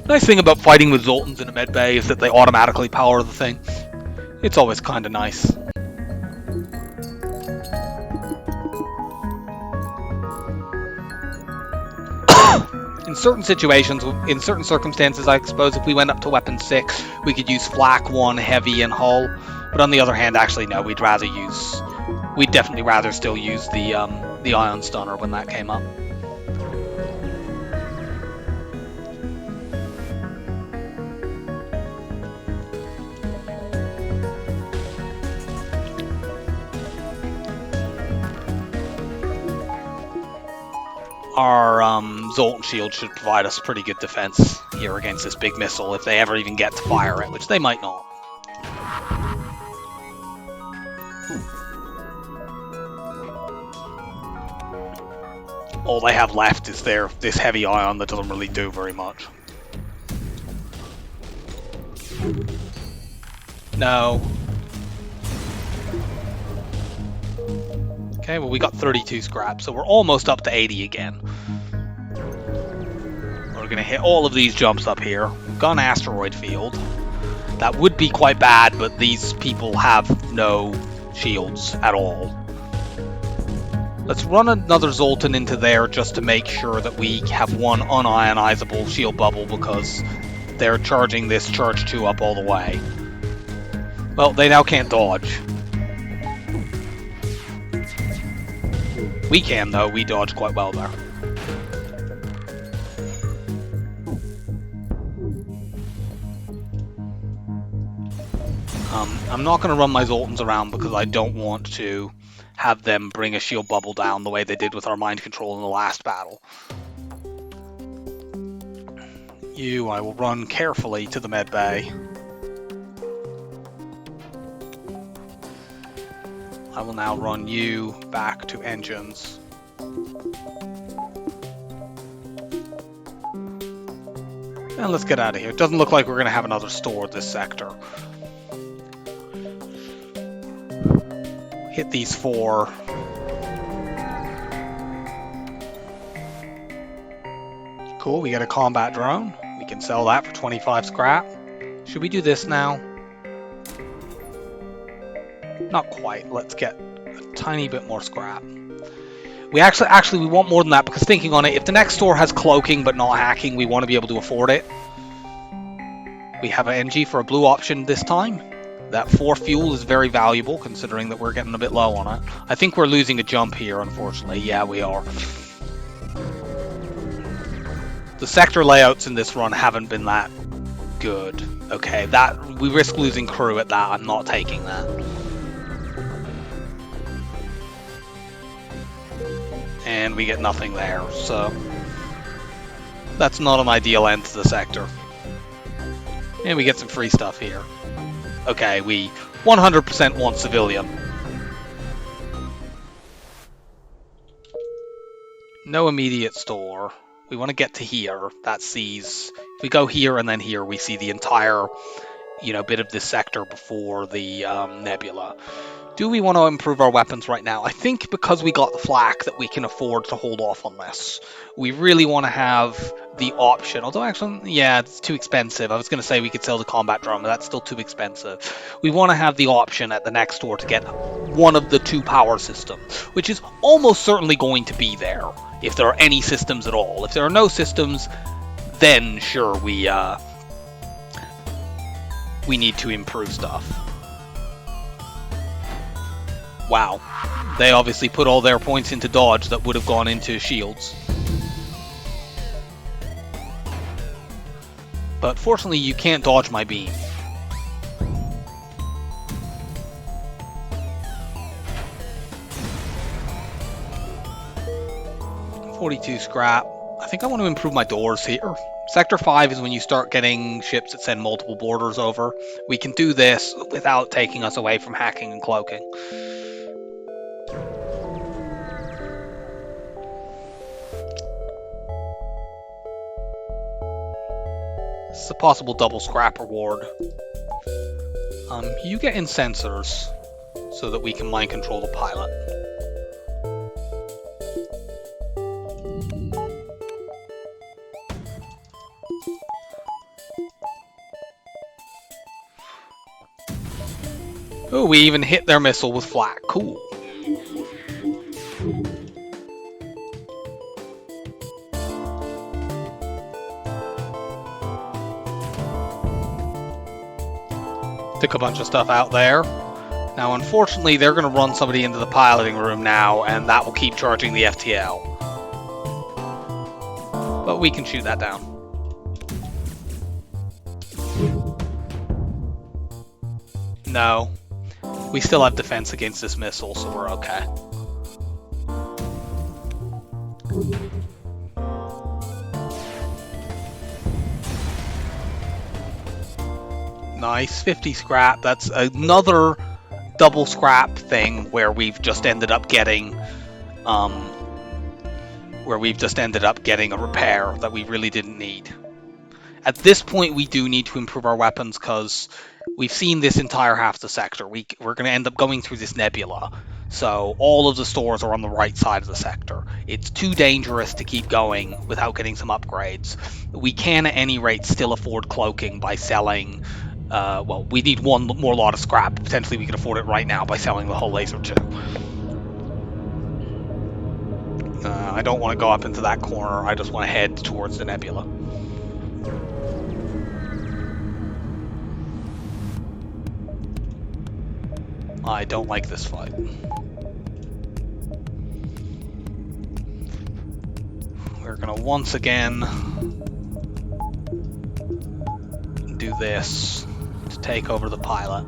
Nice thing about fighting with Zoltans in a med bay is that they automatically power the thing. It's always kind of nice. In certain situations, in certain circumstances, I suppose if we went up to weapon 6, we could use flak 1, heavy, and hull. But on the other hand, actually no, we'd definitely rather still use the ion stunner when that came up. Our Zoltan shield should provide us pretty good defense here against this big missile if they ever even get to fire it, which they might not. All they have left is this heavy ion that doesn't really do very much. No. Okay, well we got 32 scrap, so we're almost up to 80 again. We're gonna hit all of these jumps up here. We've got an asteroid field. That would be quite bad, but these people have no shields at all. Let's run another Zoltan into there just to make sure that we have one unionizable shield bubble because they're charging this charge 2 up all the way. Well, they now can't dodge. We can, though. We dodge quite well there. I'm not going to run my Zoltans around because I don't want to have them bring a shield bubble down the way they did with our mind control in the last battle. I will run carefully to the med bay. I will now run you back to engines. And let's get out of here. It doesn't look like we're going to have another store this sector. Hit these 4. Cool, we got a combat drone. We can sell that for 25 scrap. Should we do this now? Not quite. Let's get a tiny bit more scrap. We actually we want more than that because thinking on it, if the next store has cloaking but not hacking, we want to be able to afford it. We have an NG for a blue option this time. That 4 fuel is very valuable considering that we're getting a bit low on it. I think we're losing a jump here, unfortunately. Yeah, we are. The sector layouts in this run haven't been that good. Okay, we risk losing crew at that. I'm not taking that. And we get nothing there, so that's not an ideal end to the sector. And we get some free stuff here. Okay, we 100% want civilian. No immediate store. We want to get to here. That sees... If we go here and then here, we see the entire, bit of this sector before the nebula. Do we want to improve our weapons right now? I think because we got the flak that we can afford to hold off on this. We really want to have the option. Although actually, yeah, it's too expensive. I was going to say we could sell the combat drone, but that's still too expensive. We want to have the option at the next store to get one of the 2 power systems, which is almost certainly going to be there if there are any systems at all. If there are no systems, then sure, we need to improve stuff. Wow. They obviously put all their points into dodge that would have gone into shields. But fortunately, you can't dodge my beam. .42 scrap. I think I want to improve my doors here. Sector 5 is when you start getting ships that send multiple borders over. We can do this without taking us away from hacking and cloaking. This is a possible double scrap reward. You get in sensors so that we can mind control the pilot. Oh, we even hit their missile with flak. Cool. Took a bunch of stuff out there. Now, unfortunately, they're going to run somebody into the piloting room now, and that will keep charging the FTL. But we can shoot that down. No. We still have defense against this missile, so we're okay. Nice, 50 scrap. That's another double scrap thing where we've just ended up getting a repair that we really didn't need. At this point, we do need to improve our weapons because we've seen this entire half the sector. We're going to end up going through this nebula. So all of the stores are on the right side of the sector. It's too dangerous to keep going without getting some upgrades. We can, at any rate, still afford cloaking by selling... well, we need one more lot of scrap. Potentially we can afford it right now by selling the whole laser too. I don't want to go up into that corner. I just want to head towards the nebula. I don't like this fight. We're going to once again do this to take over the pilot.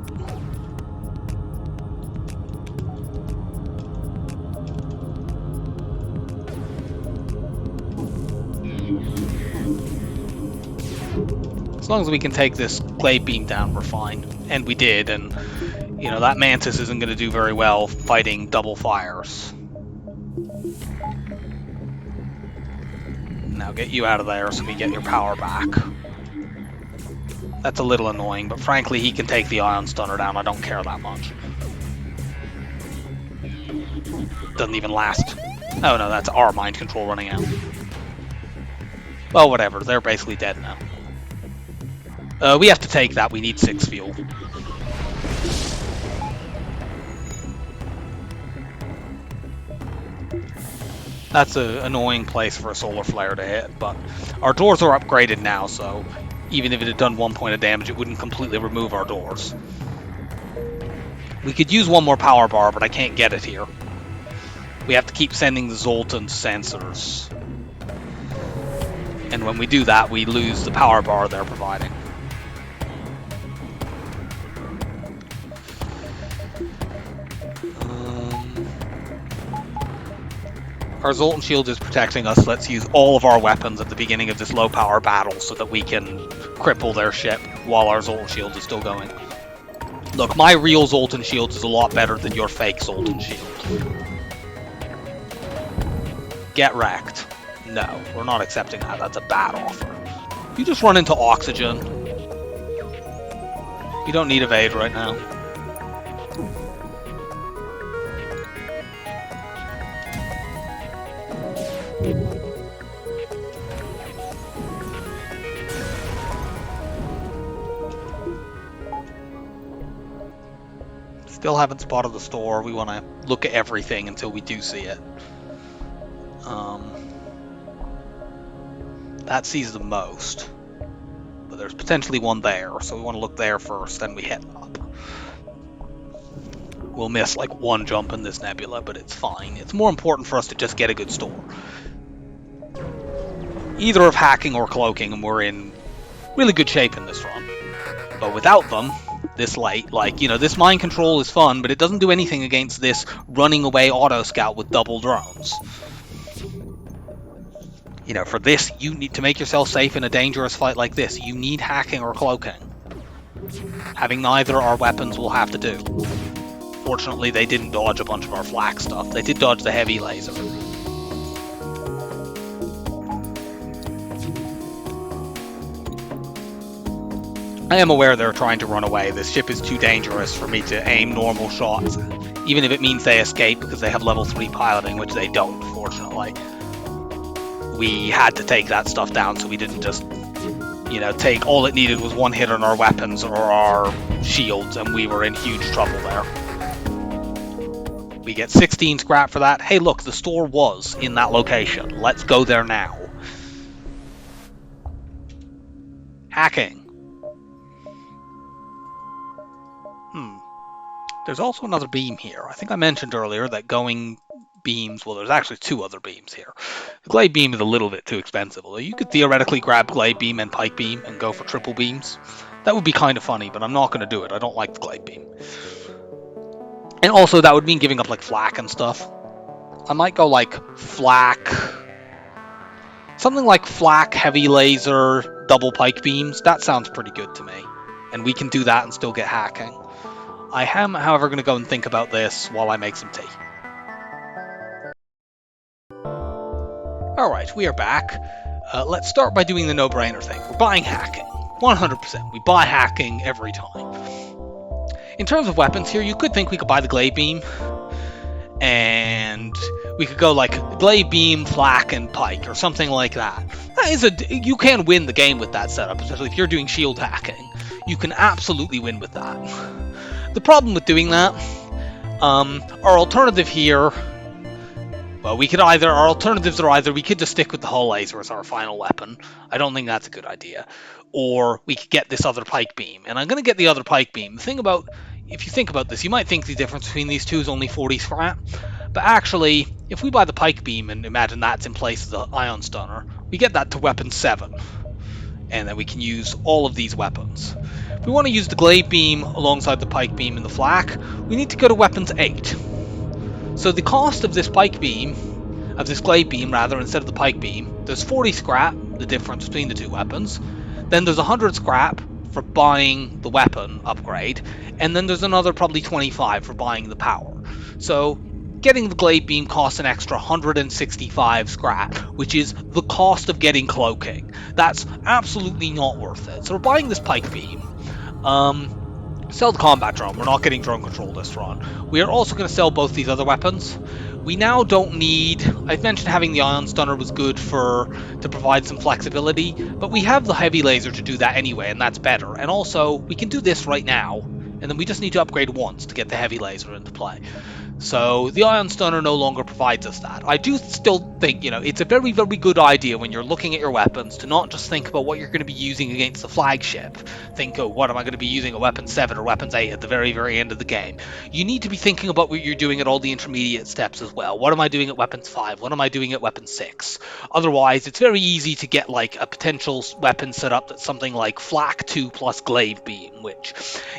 As long as we can take this clay beam down, we're fine. And we did, and you know, that Mantis isn't going to do very well fighting double fires. Now get you out of there so we get your power back. That's a little annoying, but frankly, he can take the ion stunner down. I don't care that much. Doesn't even last. Oh no, that's our mind control running out. Well, whatever. They're basically dead now. We have to take that. We need 6 fuel. That's an annoying place for a solar flare to hit, but our doors are upgraded now, so even if it had done 1 point of damage, it wouldn't completely remove our doors. We could use one more power bar, but I can't get it here. We have to keep sending the Zoltan sensors. And when we do that, we lose the power bar they're providing. Our Zoltan shield is protecting us. Let's use all of our weapons at the beginning of this low power battle so that we can cripple their ship while our Zoltan shield is still going. Look, my real Zoltan shield is a lot better than your fake Zoltan shield. Get wrecked. No, we're not accepting that. That's a bad offer. You just run into oxygen. You don't need evade right now. Still haven't spotted the store. We want to look at everything until we do see it. That sees the most. But there's potentially one there, so we want to look there first, then we head up. We'll miss like one jump in this nebula, but it's fine. It's more important for us to just get a good store. Either of hacking or cloaking, and we're in really good shape in this run. But without them, this late, like, you know, this mind control is fun, but it doesn't do anything against this running away auto scout with double drones. You know, for this, you need to make yourself safe in a dangerous fight like this. You need hacking or cloaking. Having neither our weapons will have to do. Fortunately, they didn't dodge a bunch of our flak stuff. They did dodge the heavy laser. I am aware they're trying to run away. This ship is too dangerous for me to aim normal shots, even if it means they escape because they have level 3 piloting, which they don't, fortunately. We had to take that stuff down, so we didn't just, you know, take... All it needed was one hit on our weapons or our shields, and we were in huge trouble there. We get 16 scrap for that. Hey, look, the store was in that location. Let's go there now. Hacking. There's also another beam here. I think I mentioned earlier that going beams... Well, there's actually 2 other beams here. The glade beam is a little bit too expensive, although you could theoretically grab glade beam and pike beam and go for triple beams. That would be kind of funny, but I'm not going to do it. I don't like the glade beam. And also, that would mean giving up, like, flak and stuff. I might go, like, flak... Something like flak, heavy laser, double pike beams. That sounds pretty good to me. And we can do that and still get hacking. I am, however, going to go and think about this while I make some tea. Alright, we are back. Let's start by doing the no-brainer thing. We're buying hacking. 100%. We buy hacking every time. In terms of weapons here, you could think we could buy the glade beam. And we could go like glade beam, flak, and pike, or something like that. You can win the game with that setup, especially if you're doing shield hacking. You can absolutely win with that. The problem with doing that, our alternative here, well, our alternatives are either we could just stick with the hull laser as our final weapon. I don't think that's a good idea. Or we could get this other pike beam. And I'm going to get the other pike beam. The thing about, if you think about this, you might think the difference between these two is only 40 scrap. But actually, if we buy the pike beam and imagine that's in place of the ion stunner, we get that to weapon 7. And then we can use all of these weapons. If we want to use the glade beam alongside the pike beam and the flak, we need to go to weapons 8. So the cost of this pike beam, of this glade beam rather, instead of the pike beam, there's 40 scrap, the difference between the two weapons. Then there's 100 scrap for buying the weapon upgrade, and then there's another probably 25 for buying the power. So getting the glade beam costs an extra 165 scrap, which is the cost of getting cloaking. That's absolutely not worth it. So we're buying this pike beam. Sell the combat drone. We're not getting drone control this run. We are also going to sell both these other weapons. We now don't need... I mentioned having the ion stunner was good to provide some flexibility, but we have the heavy laser to do that anyway, and that's better. And also, we can do this right now, and then we just need to upgrade once to get the heavy laser into play. So the ion stunner no longer provides us that. I do still think, you know, it's a very, very good idea when you're looking at your weapons to not just think about what you're going to be using against the flagship. Think, oh, what am I going to be using at weapon 7 or weapons 8 at the very, very end of the game? You need to be thinking about what you're doing at all the intermediate steps as well. What am I doing at weapons 5? What am I doing at weapon 6? Otherwise, it's very easy to get like a potential weapon set up that's something like flak 2 plus glaive beam, which,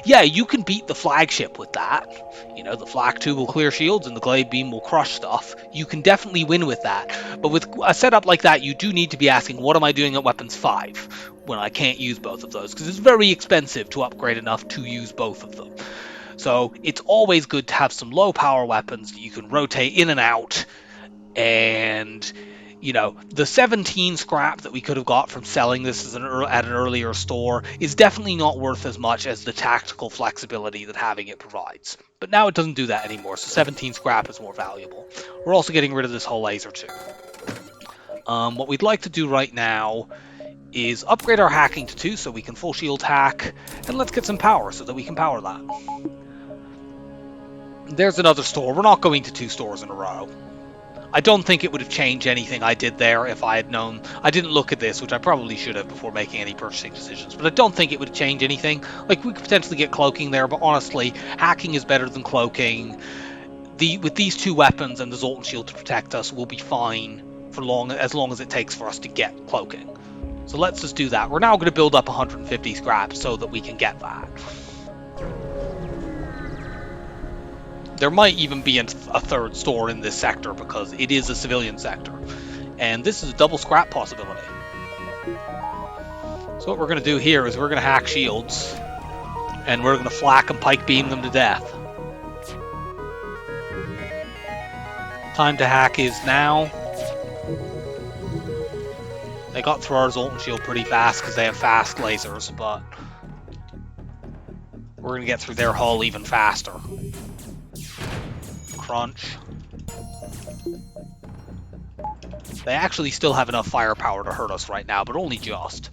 yeah, you can beat the flagship with that. You know, the flak 2 will clear shields and the glaive beam will crush stuff. You can definitely win with that. But with a setup like that, you do need to be asking, what am I doing at weapons 5 when I can't use both of those? Because it's very expensive to upgrade enough to use both of them. So it's always good to have some low power weapons that you can rotate in and out. And, you know, the 17 scrap that we could have got from selling this as at an earlier store is definitely not worth as much as the tactical flexibility that having it provides. But now it doesn't do that anymore, so 17 scrap is more valuable. We're also getting rid of this whole laser too. What we'd like to do right now is upgrade our hacking to 2 so we can full shield hack, and let's get some power so that we can power that. There's another store. We're not going to 2 stores in a row. I don't think it would have changed anything I did there if I had known. I didn't look at this, which I probably should have before making any purchasing decisions, but I don't think it would change anything. Like, we could potentially get cloaking there, but honestly, hacking is better than cloaking. With these two weapons and the Zoltan shield to protect us, we'll be fine for as long as it takes for us to get cloaking. So let's just do that. We're now going to build up 150 scrap so that we can get that. There might even be a third store in this sector because it is a civilian sector. And this is a double scrap possibility. So what we're going to do here is we're going to hack shields. And we're going to flak and pike beam them to death. Time to hack is now. They got through our Zoltan shield pretty fast because they have fast lasers, but we're going to get through their hull even faster. Crunch. They actually still have enough firepower to hurt us right now, but only just.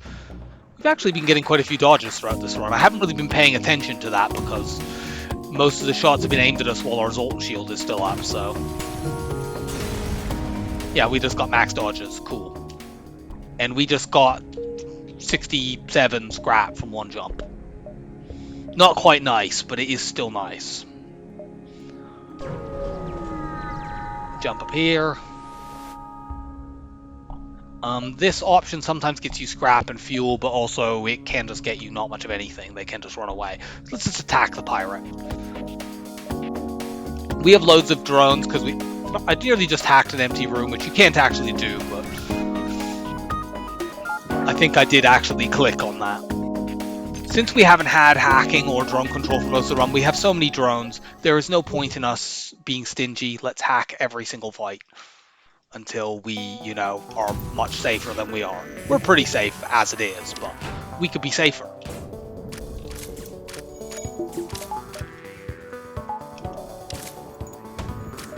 We've actually been getting quite a few dodges throughout this run. I haven't really been paying attention to that because most of the shots have been aimed at us while our Zoltan shield is still up, so... Yeah, we just got max dodges. Cool. And we just got 67 scrap from one jump. Not quite nice, but it is still nice. Jump up here. This option sometimes gets you scrap and fuel, but also it can just get you not much of anything. They can just run away. So let's just attack the pirate. We have loads of drones because I nearly just hacked an empty room, which you can't actually do, but I think I did actually click on that. Since we haven't had hacking or drone control for most of the run, we have so many drones, there is no point in us being stingy. Let's hack every single fight until we, you know, are much safer than we are. We're pretty safe as it is, but we could be safer.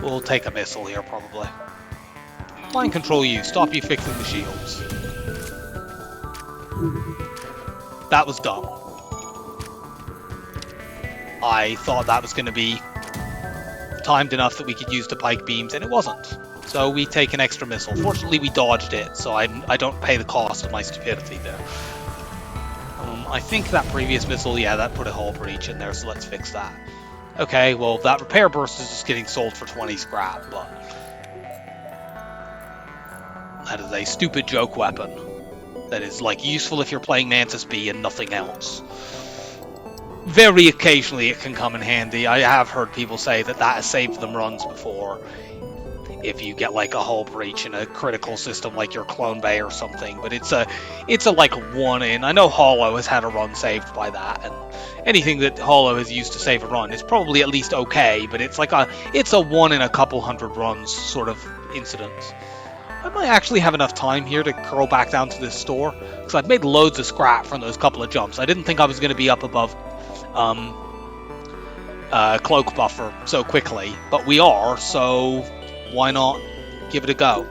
We'll take a missile here, probably. Mind control you, stop you fixing the shields. That was dumb. I thought that was going to be timed enough that we could use the pike beams, and it wasn't. So we take an extra missile. Fortunately, we dodged it, so I don't pay the cost of my stupidity there. I think that previous missile, yeah, that put a hull breach in there, so let's fix that. Okay, well, that repair burst is just getting sold for 20 scrap, but that is a stupid joke weapon that is, like, useful if you're playing Mantis B and nothing else. Very occasionally it can come in handy. I have heard people say that has saved them runs before. If you get like a hull breach in a critical system like your Clone Bay or something, but it's a like one in. I know Hollow has had a run saved by that, and anything that Hollow has used to save a run is probably at least okay, but it's a one in a couple hundred runs sort of incident. I might actually have enough time here to curl back down to this store, because I've made loads of scrap from those couple of jumps. I didn't think I was going to be up above cloak buffer so quickly, but we are, so why not give it a go?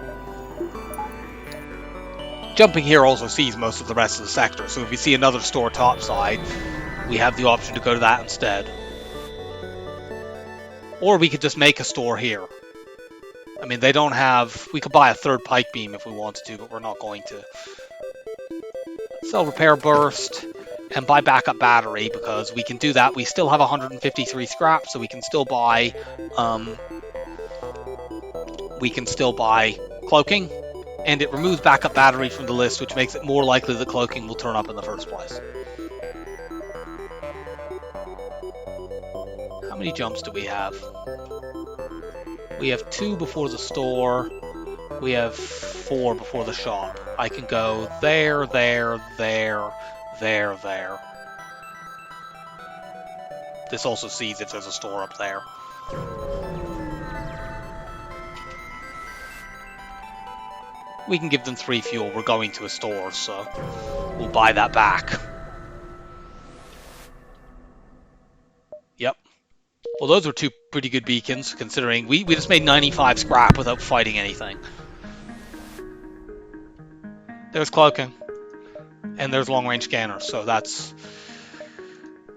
Jumping here also sees most of the rest of the sector, so if we see another store topside, we have the option to go to that instead. Or we could just make a store here. I mean, they don't have... We could buy a third pike beam if we wanted to, but we're not going to. Sell repair burst and buy backup battery, because we can do that. We still have 153 scrap, so we can still buy cloaking, and it removes backup battery from the list, which makes it more likely that cloaking will turn up in the first place. How many jumps do we have? We have 2 before the store. We have 4 before the shop. I can go there, there, there, there, there. This also sees if there's a store up there. We can give them 3 fuel. We're going to a store, so we'll buy that back. Yep. Well, those were 2 pretty good beacons, considering we just made 95 scrap without fighting anything. There's cloaking. And there's long-range scanners, so that's...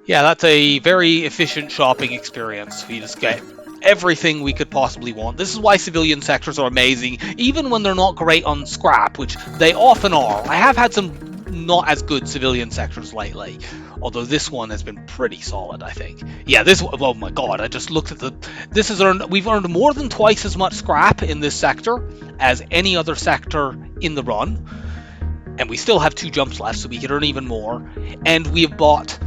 Yeah, that's a very efficient shopping experience. You just get everything we could possibly want. This is why civilian sectors are amazing, even when they're not great on scrap, which they often are. I have had some not as good civilian sectors lately, although this one has been pretty solid, I think. Yeah, this one, oh my god, I just looked at we've earned more than twice as much scrap in this sector as any other sector in the run, and we still have 2 jumps left, so we could earn even more. And we have bought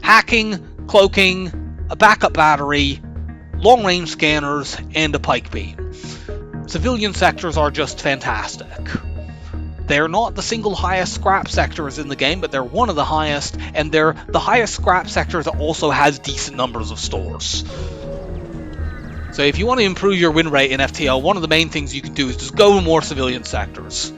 hacking, cloaking, a backup battery, long-range scanners, and a pike beam. Civilian sectors are just fantastic. They're not the single highest scrap sectors in the game, but they're one of the highest, and they're the highest scrap sector that also has decent numbers of stores. So if you want to improve your win rate in FTL, one of the main things you can do is just go to more civilian sectors.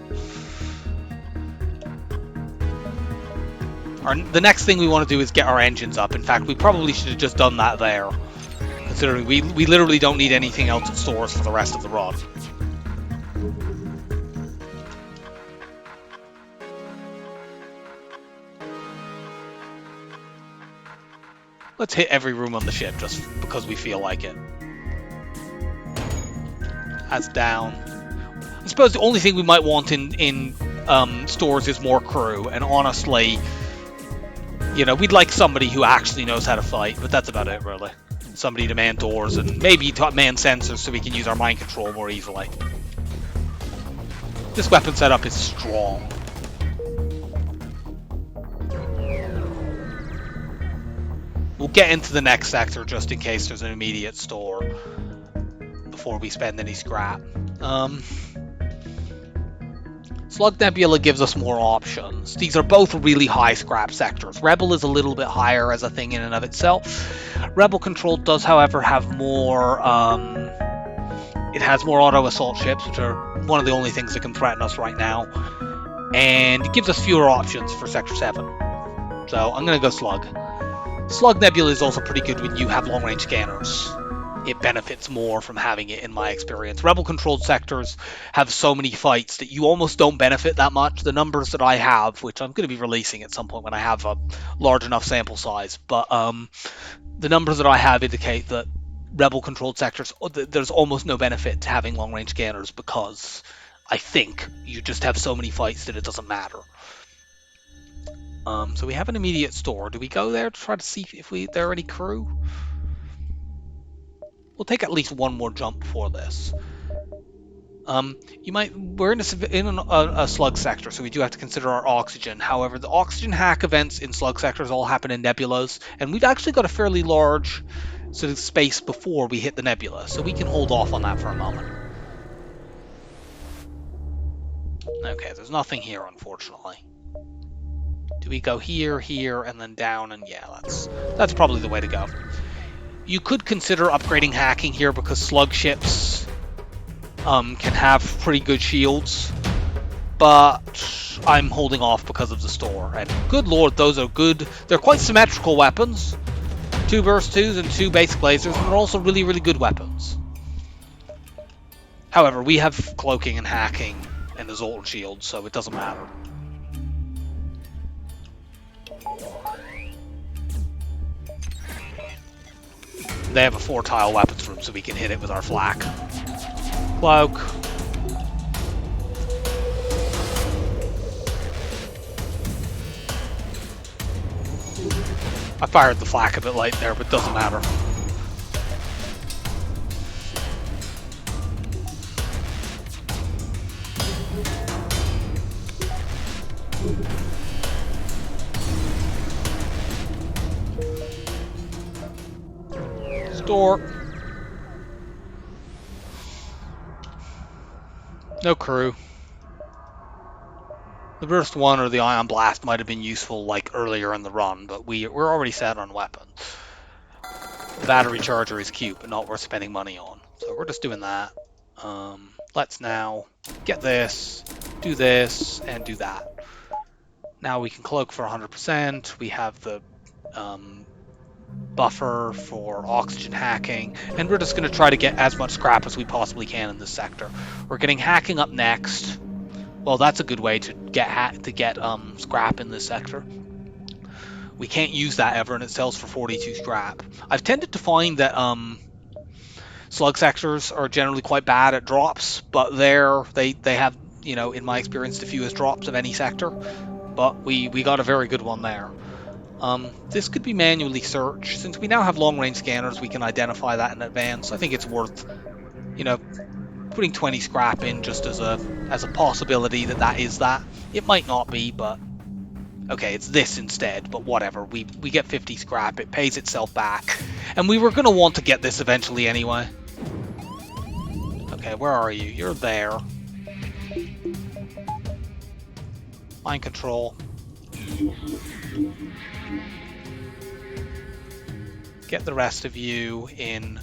The next thing we want to do is get our engines up. In fact, we probably should have just done that there, considering we literally don't need anything else at stores for the rest of the run. Let's hit every room on the ship just because we feel like it. That's down. I suppose the only thing we might want in stores is more crew, and honestly, you know, we'd like somebody who actually knows how to fight, but that's about it, really. Somebody to man doors and maybe to man sensors so we can use our mind control more easily. This weapon setup is strong. We'll get into the next sector just in case there's an immediate store before we spend any scrap. Slug Nebula gives us more options. These are both really high scrap sectors. Rebel is a little bit higher as a thing in and of itself. Rebel Control does, however, have more... it has more auto assault ships, which are one of the only things that can threaten us right now. And it gives us fewer options for Sector 7. So I'm going to go Slug. Slug Nebula is also pretty good when you have long-range scanners. It benefits more from having it, in my experience. Rebel-controlled sectors have so many fights that you almost don't benefit that much. The numbers that I have, which I'm going to be releasing at some point when I have a large enough sample size, but the numbers that I have indicate that Rebel-controlled sectors, there's almost no benefit to having long-range scanners because I think you just have so many fights that it doesn't matter. So we have an immediate store. Do we go there to try to see if there are any crew? We'll take at least one more jump before this. We're in a slug sector, so we do have to consider our oxygen. However, the oxygen hack events in slug sectors all happen in nebulas, and we've actually got a fairly large sort of space before we hit the nebula, so we can hold off on that for a moment. Okay, there's nothing here, unfortunately. Do we go here, here, and then down? And yeah, that's probably the way to go. You could consider upgrading hacking here because slug ships can have pretty good shields, but I'm holding off because of the store. And good lord, those are good. They're quite symmetrical weapons. 2 burst 2s and 2 basic lasers, and they're also really, really good weapons. However, we have cloaking and hacking and the Zoltan shield, so it doesn't matter. They have a 4-tile weapons room, so we can hit it with our flak. Cloak. I fired the flak a bit late there, but it doesn't matter. Store. No crew. The burst 1 or the ion blast might have been useful like earlier in the run, but we're already set on weapons. The battery charger is cute, but not worth spending money on. So we're just doing that. Let's now get this, and do that. Now we can cloak for 100%. We have the buffer for oxygen hacking, and we're just going to try to get as much scrap as we possibly can in this sector. We're getting hacking up next. Well, that's a good way to get scrap in this sector. We can't use that ever, and it sells for 42 scrap. I've tended to find that Slug sectors are generally quite bad at drops, but they have, you know, in my experience, the fewest drops of any sector. But we got a very good one there. This could be manually searched. Since we now have long-range scanners, we can identify that in advance. I think it's worth, you know, putting 20 scrap in just as a possibility that is that. It might not be, but okay, it's this instead, but whatever. We get 50 scrap, it pays itself back. And we were going to want to get this eventually anyway. Okay, where are you? You're there. Mind control. Get the rest of you in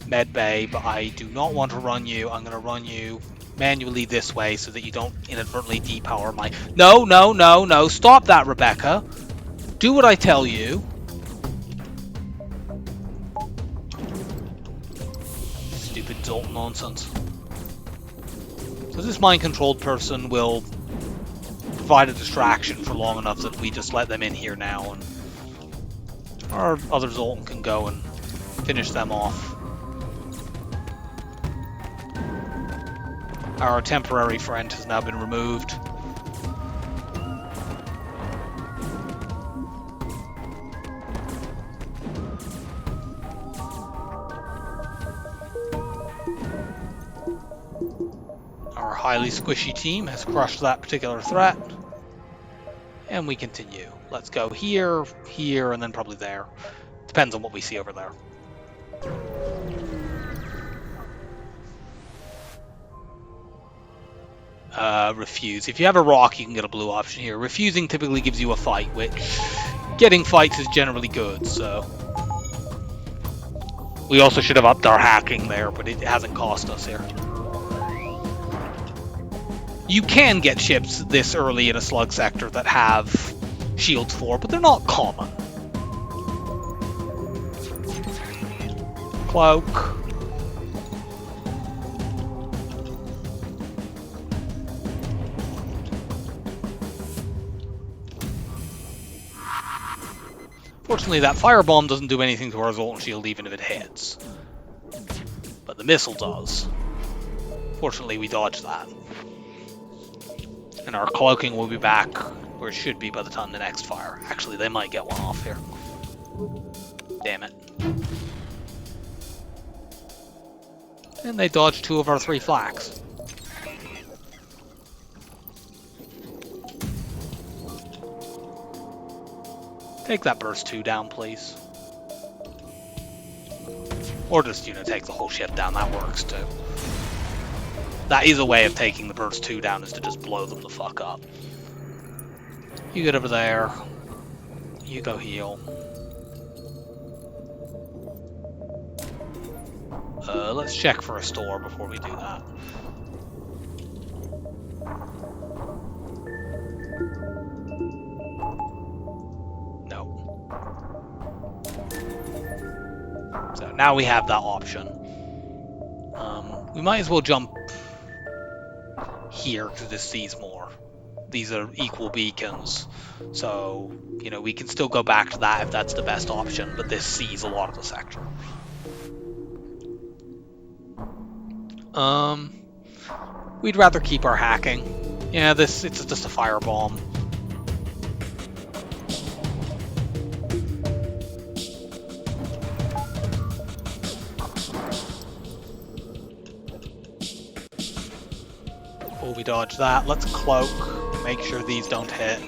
med bay, but I do not want to run you. I'm going to run you manually this way so that you don't inadvertently depower my... No, no, no, no. Stop that, Rebecca. Do what I tell you. Stupid Zoltan nonsense. So this mind-controlled person will provide a distraction for long enough that we just let them in here now, and our other Zoltan can go and finish them off. Our temporary friend has now been removed. Our highly squishy team has crushed that particular threat. And we continue. Let's go here, here, and then probably there. Depends on what we see over there. Refuse. If you have a rock, you can get a blue option here. Refusing typically gives you a fight, which getting fights is generally good, so... We also should have upped our hacking there, but it hasn't cost us here. You can get ships this early in a slug sector that have shields for, but they're not common. Cloak. Fortunately, that firebomb doesn't do anything to our Zoltan shield even if it hits. But the missile does. Fortunately, we dodged that. And our cloaking will be back where it should be by the time the next fire. Actually, they might get one off here. Damn it. And they dodged 2 of our 3 flaks. Take that burst 2 down, please. Or just, you know, take the whole ship down. That works too. That is a way of taking the burst 2 down, is to just blow them the fuck up. You get over there. You go heal. Let's check for a store before we do that. No. So now we have that option. We might as well jump here because this sees more. These are equal beacons, so you know we can still go back to that if that's the best option, but this sees a lot of the sector. We'd rather keep our hacking. Yeah, it's just a firebomb. Oh, we dodge that. Let's cloak. Make sure these don't hit.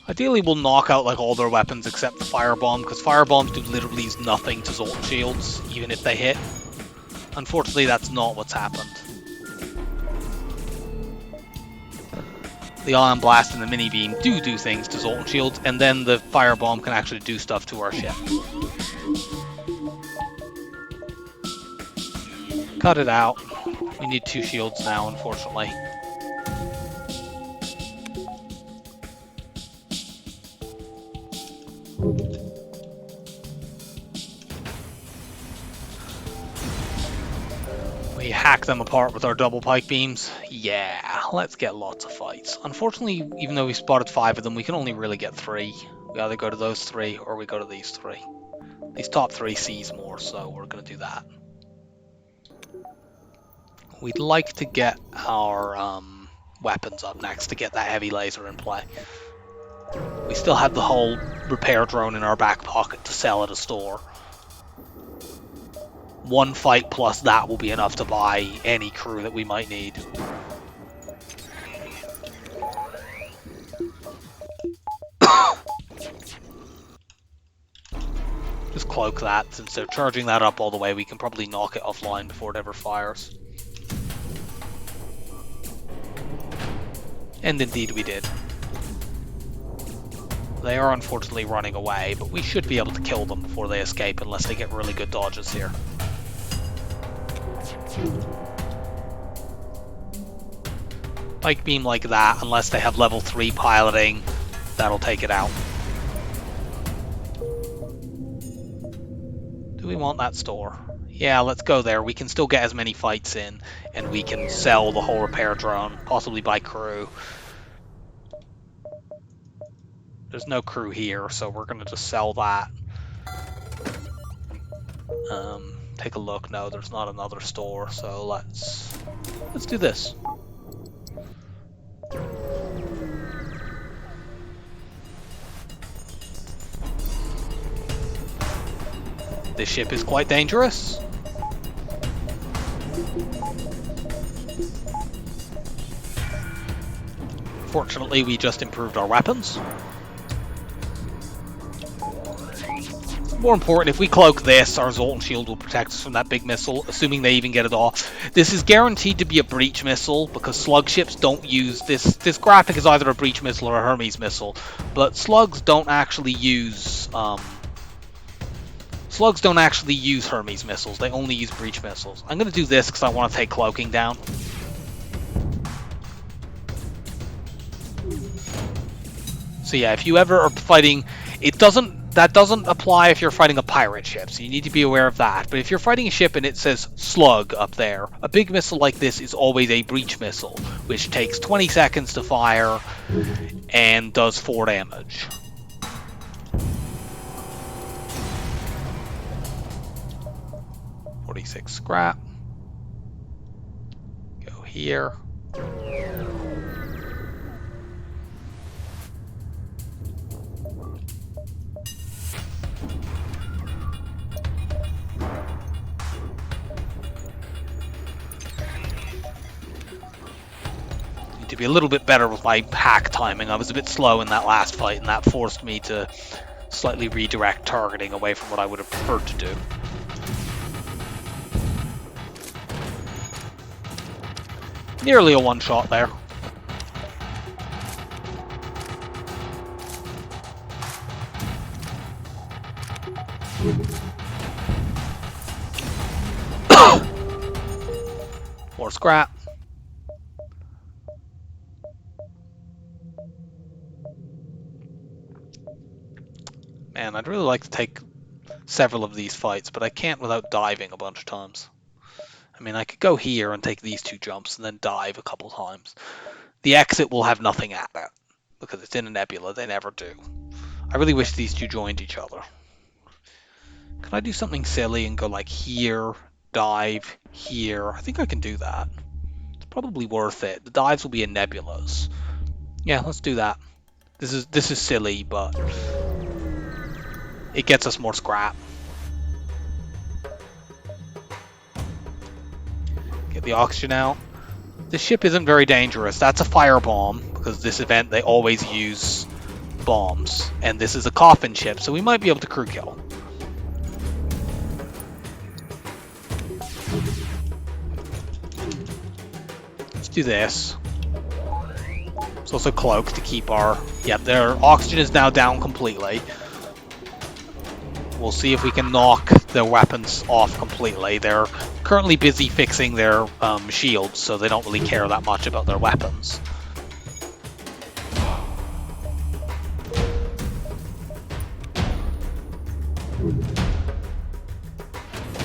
Ideally, we'll knock out like all their weapons except the firebomb, because firebombs do literally nothing to Zoltan shields, even if they hit. Unfortunately, that's not what's happened. The ion blast and the mini beam do things to Zoltan shields, and then the firebomb can actually do stuff to our ship. Cut it out. We need 2 shields now, unfortunately. We hack them apart with our double pike beams. Yeah, let's get lots of fights. Unfortunately, even though we spotted 5 of them, we can only really get 3. We either go to those 3 or we go to these 3. These top 3 sees more, so we're going to do that. We'd like to get our weapons up next to get that heavy laser in play. We still have the whole repair drone in our back pocket to sell at a store. One fight plus that will be enough to buy any crew that we might need. Just cloak that, since they're charging that up all the way, we can probably knock it offline before it ever fires. And indeed we did. They are unfortunately running away, but we should be able to kill them before they escape unless they get really good dodges here. Pike beam like that, unless they have level 3 piloting, that'll take it out. Do we want that store? Yeah, let's go there. We can still get as many fights in, and we can sell the whole repair drone, possibly buy crew. There's no crew here, so we're going to just sell that. Take a look. No, there's not another store, so let's do this. This ship is quite dangerous. Fortunately, we just improved our weapons. More important, if we cloak this, our Zoltan shield will protect us from that big missile, assuming they even get it off. This is guaranteed to be a breach missile, because slug ships don't use this. This graphic is either a breach missile or a Hermes missile, but slugs don't actually use Hermes missiles. They only use breach missiles. I'm going to do this because I want to take cloaking down. So yeah, if you ever are fighting, that doesn't apply if you're fighting a pirate ship, so you need to be aware of that. But if you're fighting a ship and it says slug up there, a big missile like this is always a breach missile, which takes 20 seconds to fire and does 4 damage. .46 scrap. Go here. To be a little bit better with my hack timing. I was a bit slow in that last fight, and that forced me to slightly redirect targeting away from what I would have preferred to do. Nearly a one-shot there. More scrap. Man, I'd really like to take several of these fights, but I can't without diving a bunch of times. I mean, I could go here and take these 2 jumps and then dive a couple times. The exit will have nothing at it, because it's in a nebula. They never do. I really wish these 2 joined each other. Can I do something silly and go like here, dive, here? I think I can do that. It's probably worth it. The dives will be in nebulas. Yeah, let's do that. This is silly, but it gets us more scrap. Get the oxygen out. This ship isn't very dangerous. That's a firebomb, because this event they always use bombs. And this is a coffin ship, so we might be able to crew kill. Let's do this. It's also cloak to keep our... Yeah, their oxygen is now down completely. We'll see if we can knock their weapons off completely. They're currently busy fixing their shields, so they don't really care that much about their weapons.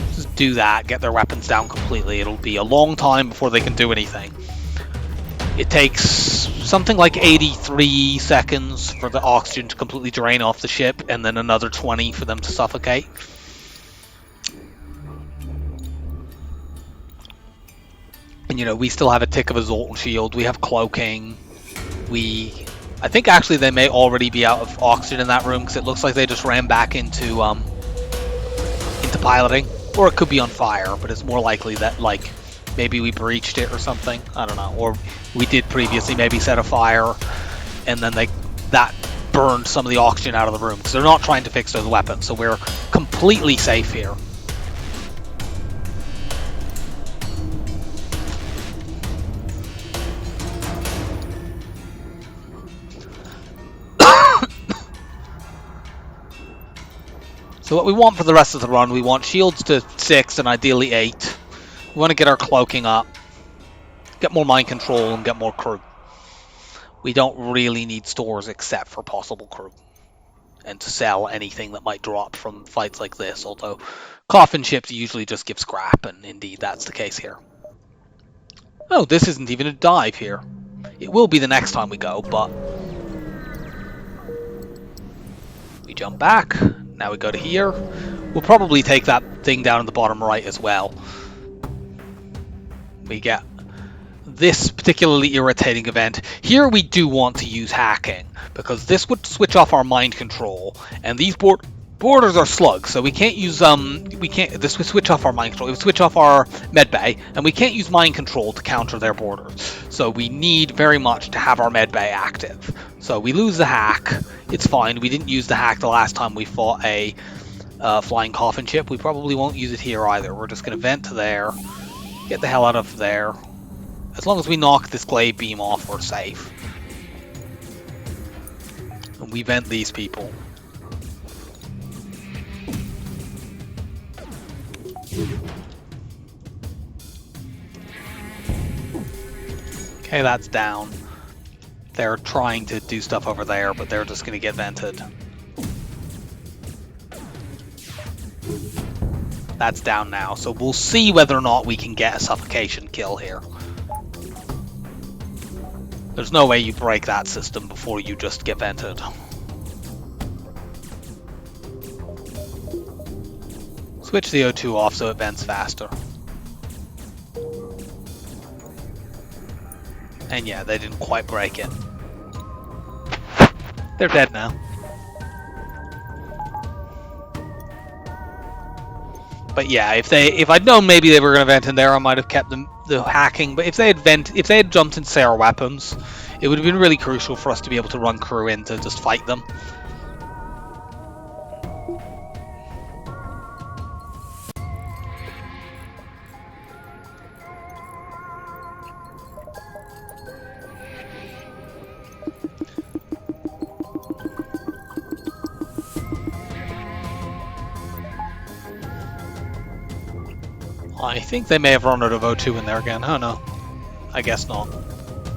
This Just do that, get their weapons down completely. It'll be a long time before they can do anything. It takes something like 83 seconds for the oxygen to completely drain off the ship, and then another 20 for them to suffocate. And you know, we still have a tick of a Zoltan shield, we have cloaking, I think actually they may already be out of oxygen in that room, because it looks like they just ran back into piloting. Or it could be on fire, but it's more likely that, like, maybe we breached it or something. I don't know. Or we did previously maybe set a fire, and then that burned some of the oxygen out of the room, because they're not trying to fix those weapons, so we're completely safe here. So what we want for the rest of the run, we want shields to 6 and ideally 8. We want to get our cloaking up, get more mind control, and get more crew. We don't really need stores except for possible crew, and to sell anything that might drop from fights like this, although coffin ships usually just give scrap, and indeed that's the case here. Oh, this isn't even a dive here. It will be the next time we go, but we jump back. Now we go to here. We'll probably take that thing down in the bottom right as well. We get this particularly irritating event. Here we do want to use hacking, because this would switch off our mind control, and these borders are slugs, so we can't use this would switch off our mind control. It would switch off our medbay, and we can't use mind control to counter their borders. So we need very much to have our medbay active. So we lose the hack. It's fine. We didn't use the hack the last time we fought a flying coffin ship. We probably won't use it here either. We're just going to vent to there, get the hell out of there. As long as we knock this glaive beam off, we're safe. And we vent these people. Okay, that's down. They're trying to do stuff over there, but they're just going to get vented. That's down now, so we'll see whether or not we can get a suffocation kill here. There's no way you break that system before you just get vented. Switch the O2 off so it vents faster. And yeah, they didn't quite break it. They're dead now. But yeah, if I'd known maybe they were going to vent in there, I might have kept the hacking. But if they had jumped into say our weapons, it would have been really crucial for us to be able to run crew in to just fight them. I think they may have run out of O2 in there again. Oh no, I guess not.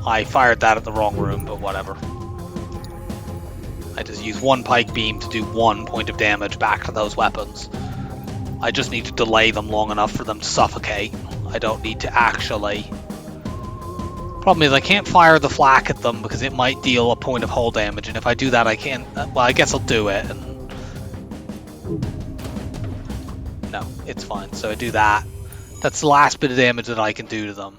I fired that at the wrong room, but whatever. I just used one Pike beam to do 1 point of damage back to those weapons. I just need to delay them long enough for them to suffocate. I don't need to actually... Problem is I can't fire the flak at them because it might deal a point of hull damage, and if I do that I can't... Well, I guess I'll do it, and... No, it's fine, so I do that. That's the last bit of damage that I can do to them.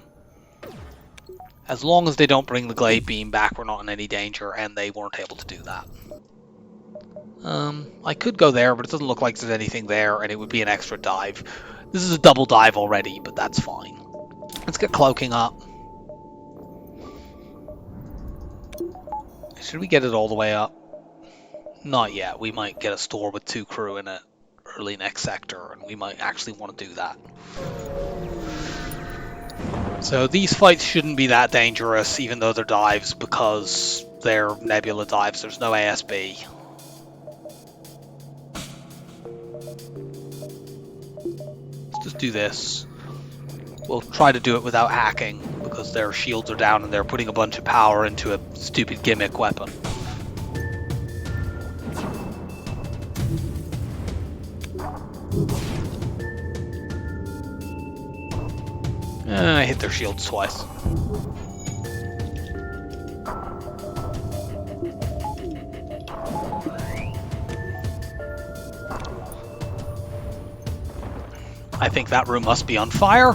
As long as they don't bring the glaive beam back, we're not in any danger, and they weren't able to do that. I could go there, but it doesn't look like there's anything there, and it would be an extra dive. This is a double dive already, but that's fine. Let's get cloaking up. Should we get it all the way up? Not yet. We might get a store with 2 crew in it early next sector, and we might actually want to do that. So these fights shouldn't be that dangerous, even though they're dives, because they're nebula dives. There's no ASB. Let's just do this. We'll try to do it without hacking, because their shields are down and they're putting a bunch of power into a stupid gimmick weapon. I hit their shields twice. I think that room must be on fire.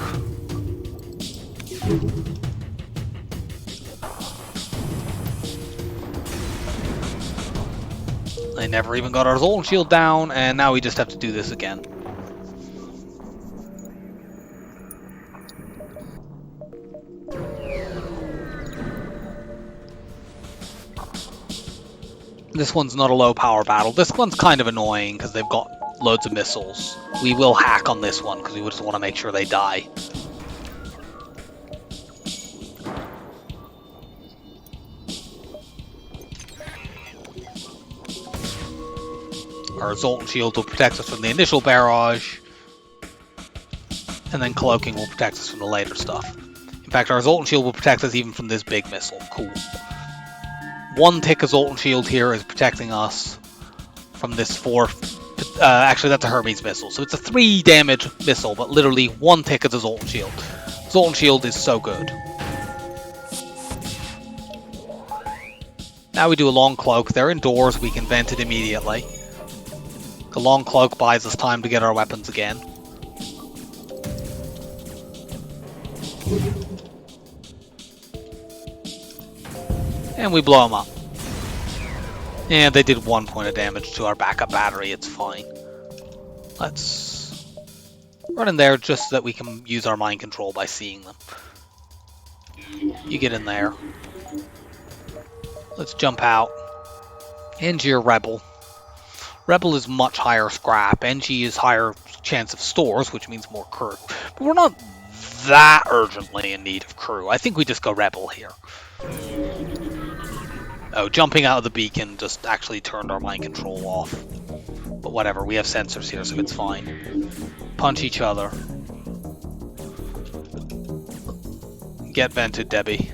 They never even got our Zoltan shield down, and now we just have to do this again. This one's not a low power battle. This one's kind of annoying because they've got loads of missiles. We will hack on this one because we just want to make sure they die. Our Zoltan shield will protect us from the initial barrage, and then cloaking will protect us from the later stuff. In fact, our Zoltan shield will protect us even from this big missile. Cool. One tick of Zoltan shield here is protecting us from this 4... actually, that's a Hermes missile, so it's a 3 damage missile, but literally 1 tick of the Zoltan shield. Zoltan shield is so good. Now we do a long cloak. They're indoors, we can vent it immediately. The long cloak buys us time to get our weapons again. And we blow them up. And they did 1 point of damage to our backup battery, it's fine. Let's run in there just so that we can use our mind control by seeing them. You get in there. Let's jump out. NG or Rebel. Rebel is much higher scrap. NG is higher chance of stores, which means more crew. But we're not that urgently in need of crew. I think we just go Rebel here. Oh, jumping out of the beacon just actually turned our mind control off. But whatever, we have sensors here, so it's fine. Punch each other. Get vented, Debbie.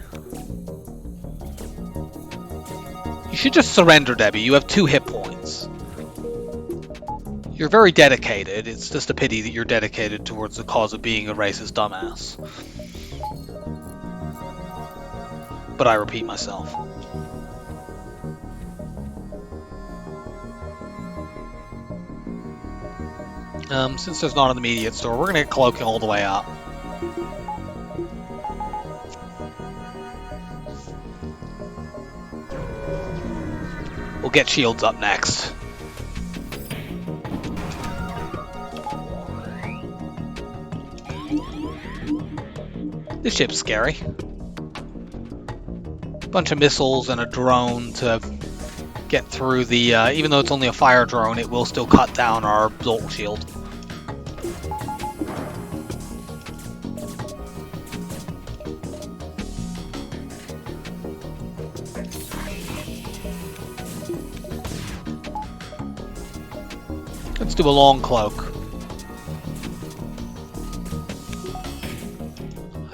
You should just surrender, Debbie. You have 2 hit points. You're very dedicated. It's just a pity that you're dedicated towards the cause of being a racist dumbass. But I repeat myself. Since there's not an immediate store, we're going to get cloaking all the way up. We'll get shields up next. This ship's scary. Bunch of missiles and a drone to get through the... even though it's only a fire drone, it will still cut down our Zoltan shield. Let's do a long cloak.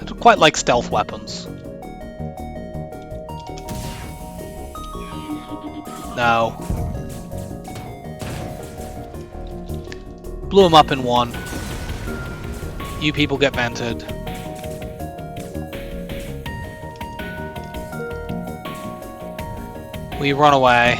I don't quite like stealth weapons. No. Blew him up in 1. You people get vented. We run away.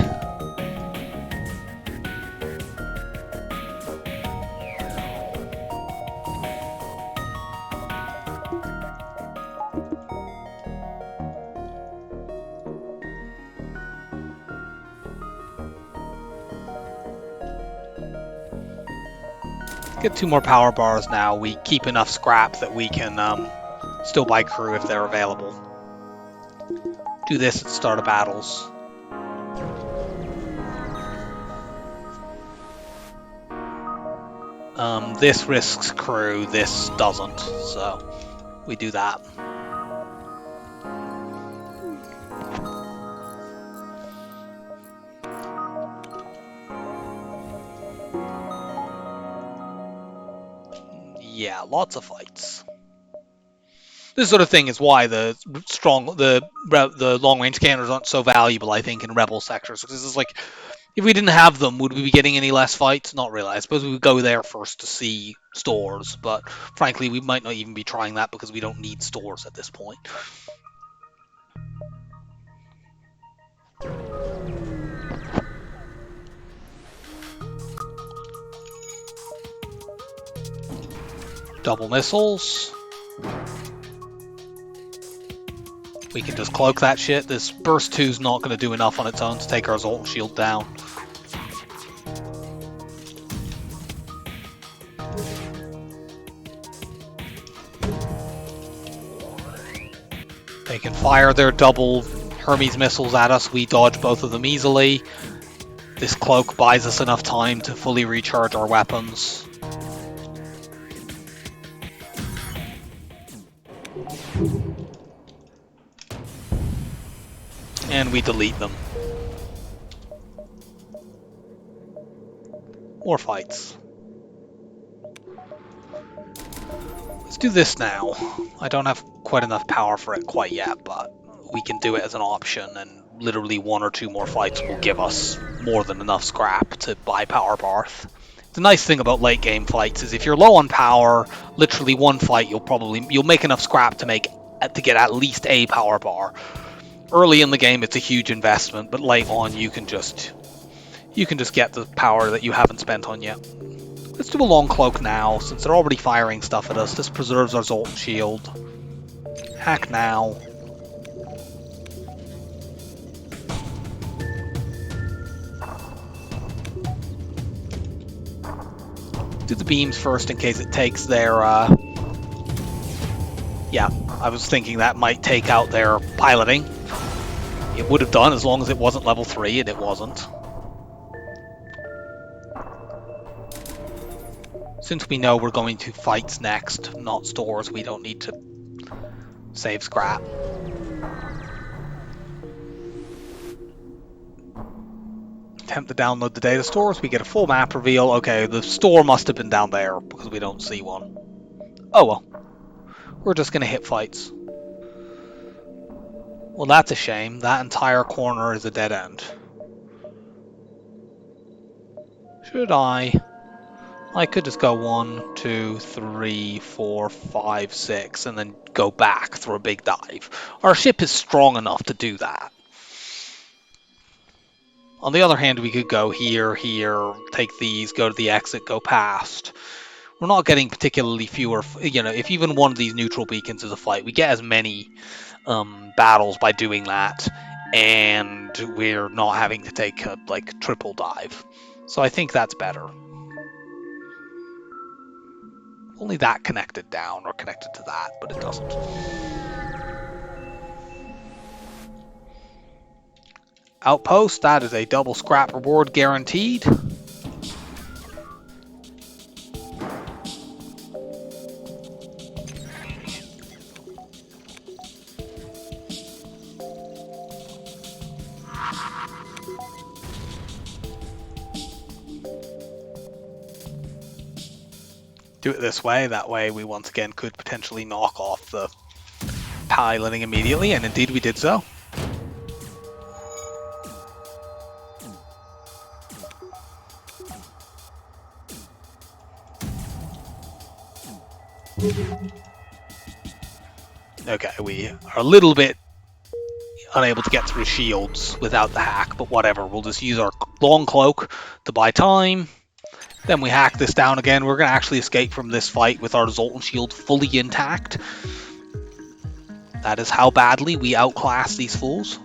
Get 2 more power bars now. We keep enough scrap that we can still buy crew if they're available. Do this at the start of battles. This risks crew, this doesn't, so we do that. Yeah, lots of fights. This sort of thing is why the long range scanners aren't so valuable, I think, in rebel sectors, because this is like If we didn't have them, would we be getting any less fights? Not really. I suppose we would go there first to see stores, but frankly, we might not even be trying that because we don't need stores at this point. Double missiles. We can just cloak that shit. This burst 2's not going to do enough on its own to take our Zoltan shield down. They can fire their double Hermes missiles at us. We dodge both of them easily. This cloak buys us enough time to fully recharge our weapons. And we delete them. More fights. Let's do this now. I don't have quite enough power for it quite yet, but we can do it as an option, and literally 1 or 2 more fights will give us more than enough scrap to buy power barth. The nice thing about late game fights is if you're low on power, literally 1 fight you'll make enough scrap to get at least a power bar. Early in the game it's a huge investment, but late on you can just get the power that you haven't spent on yet. Let's do a long cloak now, since they're already firing stuff at us. This preserves our Zoltan shield. Hack now. Do the beams first in case it takes their, yeah, I was thinking that might take out their piloting. It would have done as long as it wasn't level 3, and it wasn't. Since we know we're going to fights next, not stores, we don't need to save scrap. Attempt to download the data stores, we get a full map reveal. Okay, the store must have been down there because we don't see one. Oh well. We're just going to hit fights. Well, that's a shame. That entire corner is a dead end. Should I could just go 1, 2, 3, 4, 5, 6, and then go back through a big dive. Our ship is strong enough to do that. On the other hand, we could go here, take these, go to the exit, go past. We're not getting particularly fewer, if even one of these neutral beacons is a fight, we get as many battles by doing that, and we're not having to take a triple dive. So I think that's better. Only that connected down, or connected to that, but it doesn't. Outpost, that is a double scrap reward guaranteed. Do it this way, that way we once again could potentially knock off the piloting immediately, and indeed we did so. Okay, we are a little bit unable to get through shields without the hack, but whatever, we'll just use our long cloak to buy time. Then we hack this down again. We're going to actually escape from this fight with our Zoltan shield fully intact. That is how badly we outclass these fools.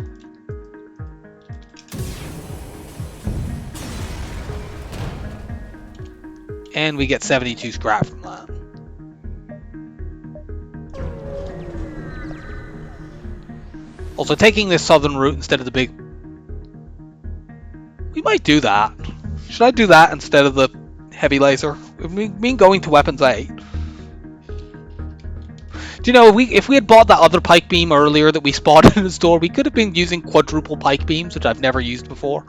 And we get 72 scrap from that. Also, taking this southern route instead of the big... We might do that. Should I do that instead of the heavy laser? I mean going to weapons 8. Do you know, if we had bought that other pike beam earlier that we spotted in the store, we could have been using quadruple pike beams, which I've never used before.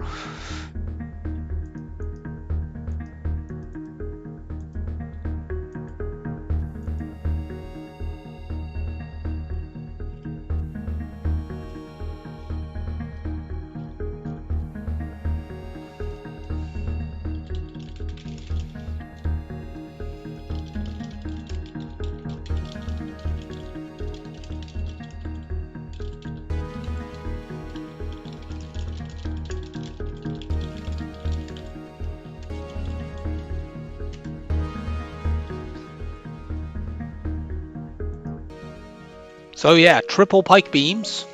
So yeah, triple pike beams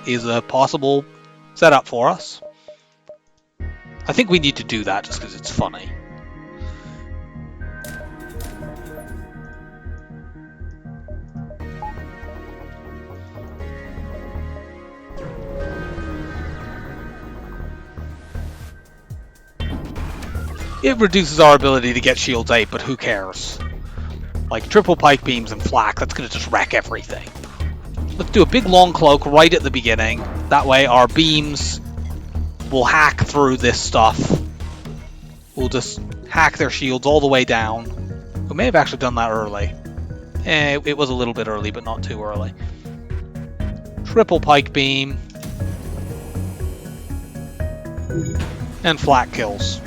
is a possible setup for us. I think we need to do that just because it's funny. It reduces our ability to get shields 8, but who cares? Like, triple pike beams and flak, that's going to just wreck everything. Let's do a big long cloak right at the beginning. That way our beams will hack through this stuff. We'll just hack their shields all the way down. We may have actually done that early. It was a little bit early, but not too early. Triple pike beam. And flak kills.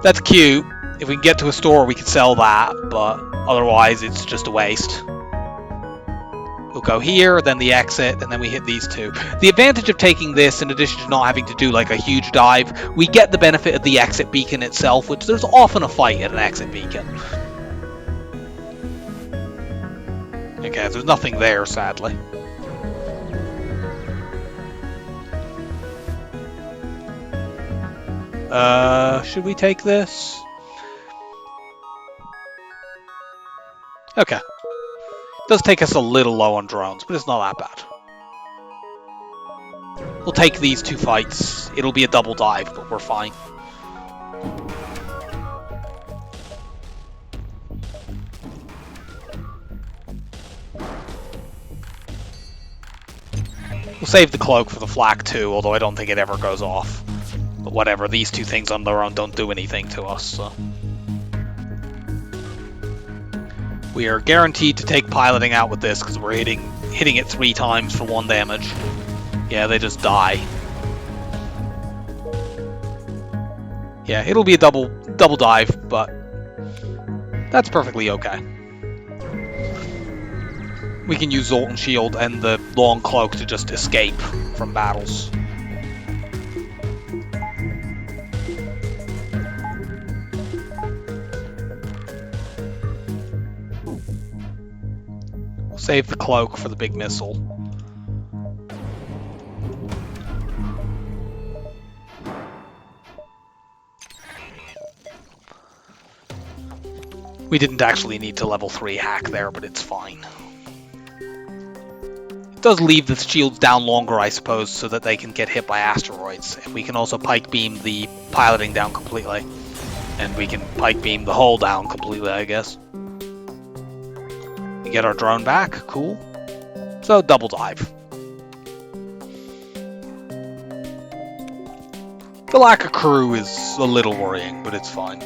That's cute. If we can get to a store, we can sell that, but otherwise it's just a waste. We'll go here, then the exit, and then we hit these two. The advantage of taking this, in addition to not having to do like a huge dive, we get the benefit of the exit beacon itself, which there's often a fight at an exit beacon. Okay, there's nothing there, sadly. Should we take this? Okay. It does take us a little low on drones, but it's not that bad. We'll take these two fights. It'll be a double dive, but we're fine. We'll save the cloak for the flak too, although I don't think it ever goes off. But whatever, these two things on their own don't do anything to us, so. We are guaranteed to take piloting out with this because we're hitting it 3 times for 1 damage. Yeah, they just die. Yeah, it'll be a double dive, but that's perfectly okay. We can use Zoltan Shield and the long cloak to just escape from battles. Save the cloak for the big missile. We didn't actually need to level 3 hack there, but it's fine. It does leave the shields down longer, I suppose, so that they can get hit by asteroids. And we can also pike beam the piloting down completely. And we can pike beam the hull down completely, I guess. Get our drone back, cool. So double dive. The lack of crew is a little worrying, but it's fine.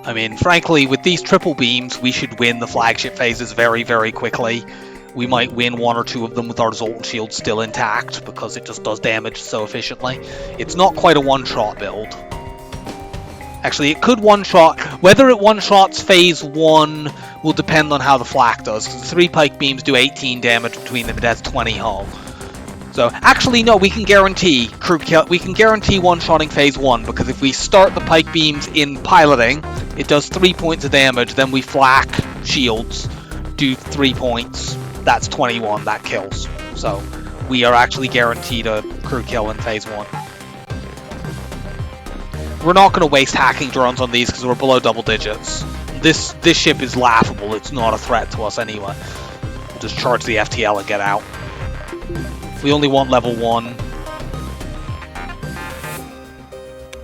I mean, frankly, with these triple beams, we should win the flagship phases very, very quickly. We might win 1 or 2 of them with our Zoltan Shield still intact, because it just does damage so efficiently. It's not quite a one-shot build. Actually, it could one-shot. Whether it one-shots phase 1 will depend on how the flak does, because the 3 pike beams do 18 damage between them, it has 20 hull. So, actually, no, we can guarantee crew kill. We can guarantee one-shotting phase 1, because if we start the pike beams in piloting, it does 3 points of damage, then we flak shields, do 3 points, that's 21, that kills. So, we are actually guaranteed a crew kill in phase 1. We're not going to waste hacking drones on these because we're below double digits. This ship is laughable. It's not a threat to us anyway. We'll just charge the FTL and get out. We only want level 1.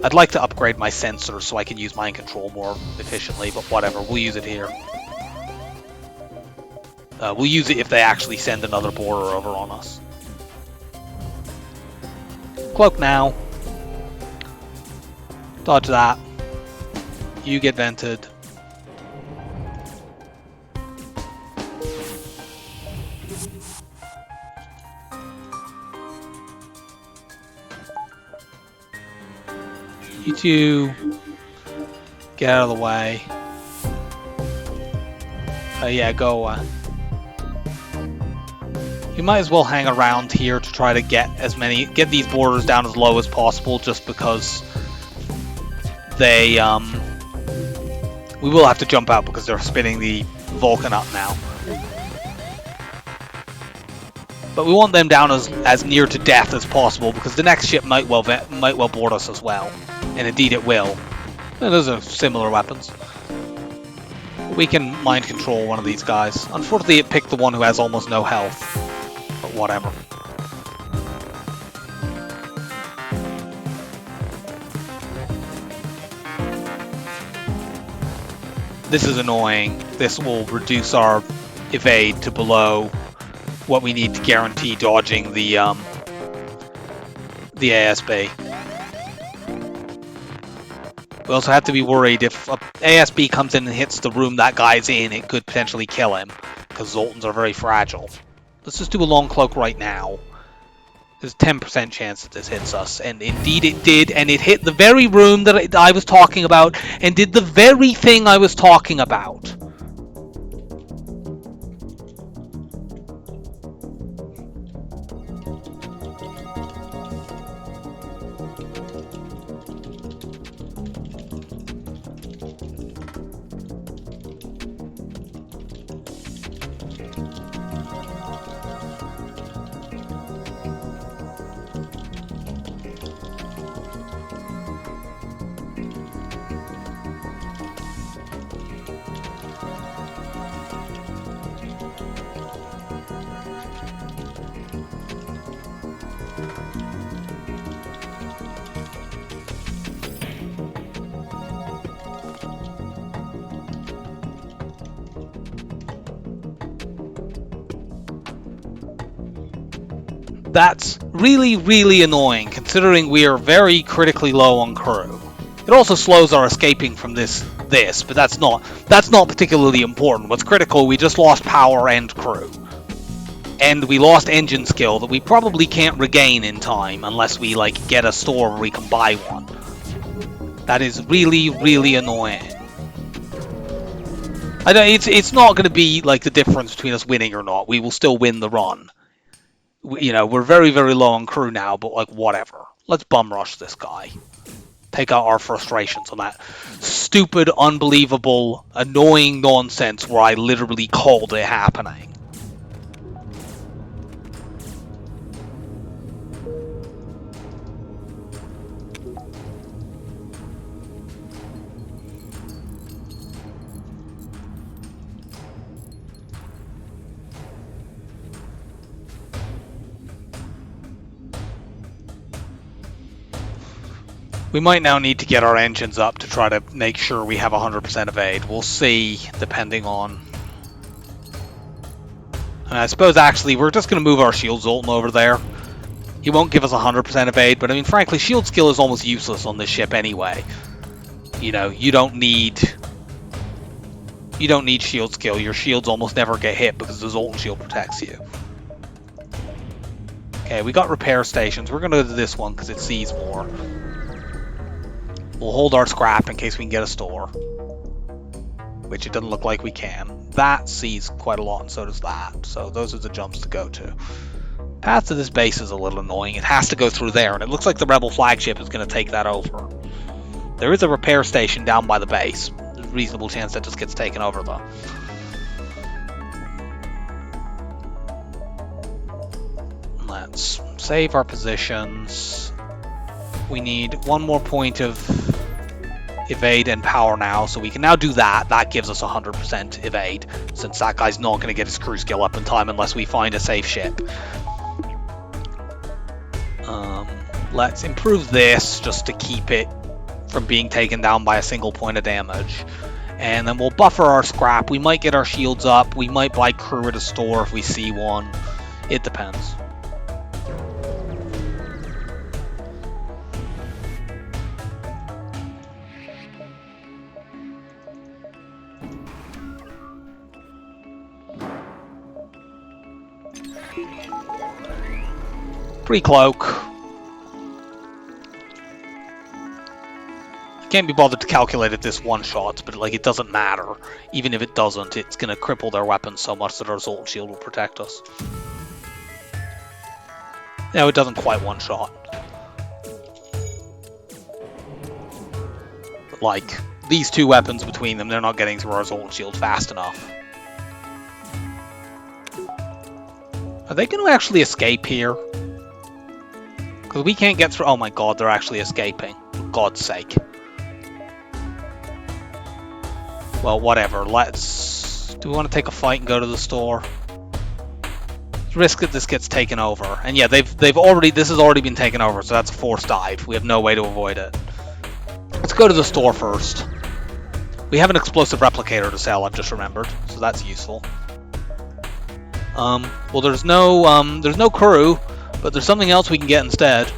I'd like to upgrade my sensor so I can use mind control more efficiently, but whatever. We'll use it here. We'll use it if they actually send another borer over on us. Cloak now. Dodge that. You get vented. You two get out of the way. Yeah, go away. You might as well hang around here to try to get these borders down as low as possible, just because they We will have to jump out because they're spinning the Vulcan up now. But we want them down as near to death as possible because the next ship might well board us as well. And indeed it will. And those are similar weapons. We can mind control one of these guys. Unfortunately, it picked the one who has almost no health. But whatever. This is annoying. This will reduce our evade to below what we need to guarantee dodging the ASB. We also have to be worried if a ASB comes in and hits the room that guy's in, it could potentially kill him, because Zoltans are very fragile. Let's just do a long cloak right now. There's a 10% chance that this hits us, and indeed it did, and it hit the very room that I was talking about, and did the very thing I was talking about. That's really, really annoying, considering we are very critically low on crew. It also slows our escaping from this, but that's not particularly important. What's critical, we just lost power and crew. And we lost engine skill that we probably can't regain in time unless we get a store where we can buy one. That is really, really annoying. It's not going to be the difference between us winning or not. We will still win the run. We're very, very low on crew now, but whatever. Let's bum rush this guy. Take out our frustrations on that stupid, unbelievable, annoying nonsense where I literally called it happening. We might now need to get our engines up to try to make sure we have 100% evade. We'll see, depending on... And I suppose, actually, we're just going to move our shield Zoltan over there. He won't give us 100% evade, but I mean, frankly, shield skill is almost useless on this ship anyway. You don't need shield skill. Your shields almost never get hit because the Zoltan shield protects you. Okay, we got repair stations. We're going to go to this one because it sees more. We'll hold our scrap in case we can get a store. Which it doesn't look like we can. That sees quite a lot, and so does that. So those are the jumps to go to. Path to this base is a little annoying. It has to go through there, and it looks like the Rebel flagship is going to take that over. There is a repair station down by the base. There's a reasonable chance that just gets taken over, though. Let's save our positions. We need one more point of evade and power now, so we can now do that. That gives us 100% evade, since that guy's not going to get his crew skill up in time unless we find a safe ship. Let's improve this just to keep it from being taken down by a single point of damage. And then we'll buffer our scrap. We might get our shields up. We might buy crew at a store if we see one. It depends. Pre-cloak. I can't be bothered to calculate it this one shot, but it doesn't matter. Even if it doesn't, it's going to cripple their weapons so much that our Zoltan shield will protect us. No, it doesn't quite one shot. But these two weapons between them, they're not getting through our Zoltan shield fast enough. Are they going to actually escape here? Because we can't get through... Oh my god, they're actually escaping. For God's sake. Well, whatever. Let's... Do we want to take a fight and go to the store? Let's risk that this gets taken over. And yeah, they've already... This has already been taken over, so that's a forced dive. We have no way to avoid it. Let's go to the store first. We have an explosive replicator to sell, I've just remembered. So that's useful. Well, there's no crew, but there's something else we can get instead.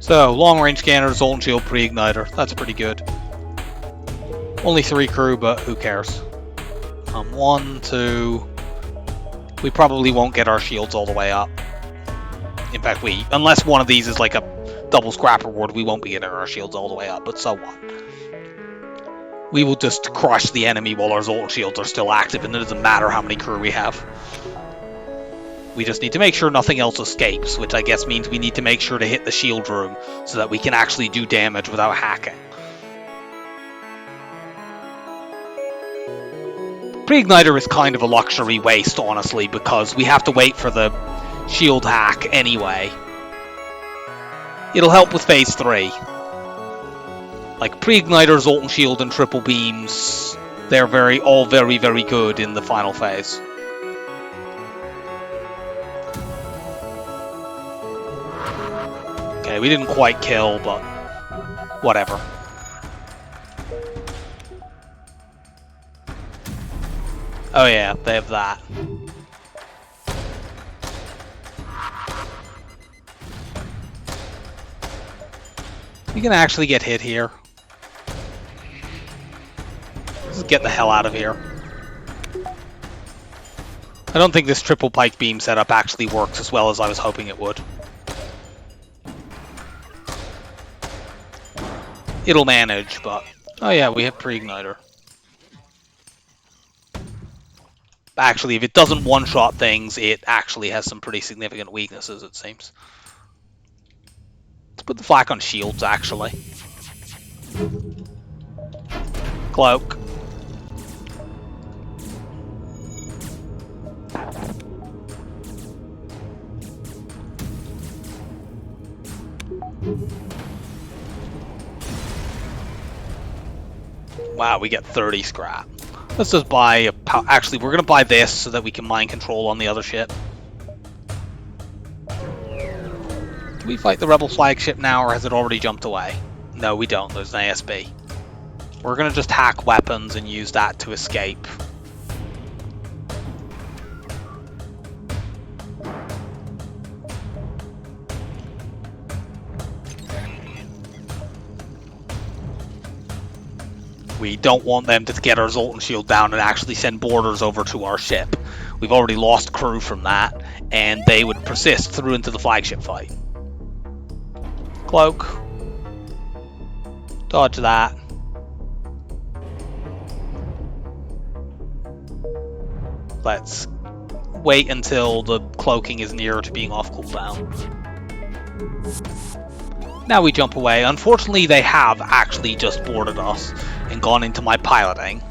So, long-range scanner, Zoltan shield, pre-igniter. That's pretty good. Only 3 crew, but who cares? 1, 2... We probably won't get our shields all the way up. In fact, unless one of these is like a double scrap reward, we won't be getting our shields all the way up, but so what? We will just crush the enemy while our Zoltan shields are still active, and it doesn't matter how many crew we have. We just need to make sure nothing else escapes, which I guess means we need to make sure to hit the shield room so that we can actually do damage without hacking. Pre-igniter is kind of a luxury waste, honestly, because we have to wait for the shield hack anyway. It'll help with phase 3. Like, pre-igniter, Zoltan shield, and triple beams, they're all very, very good in the final phase. Okay, we didn't quite kill, but whatever. Oh yeah, they have that. We can actually get hit here. Let's get the hell out of here. I don't think this triple pike beam setup actually works as well as I was hoping it would. It'll manage, but... Oh yeah, we have pre-igniter. Actually, if it doesn't one-shot things, it actually has some pretty significant weaknesses, it seems. Let's put the flak on shields, actually. Cloak. Wow, we get 30 scrap. Let's just buy a... Actually, we're going to buy this so that we can mind control on the other ship. Do we fight the rebel flagship now, or has it already jumped away? No, we don't. There's an ASB. We're going to just hack weapons and use that to escape. We don't want them to get our Zoltan shield down and actually send boarders over to our ship. We've already lost crew from that, and they would persist through into the flagship fight. Cloak. Dodge that. Let's wait until the cloaking is nearer to being off cooldown. Now we jump away. Unfortunately, they have actually just boarded us and gone into my piloting.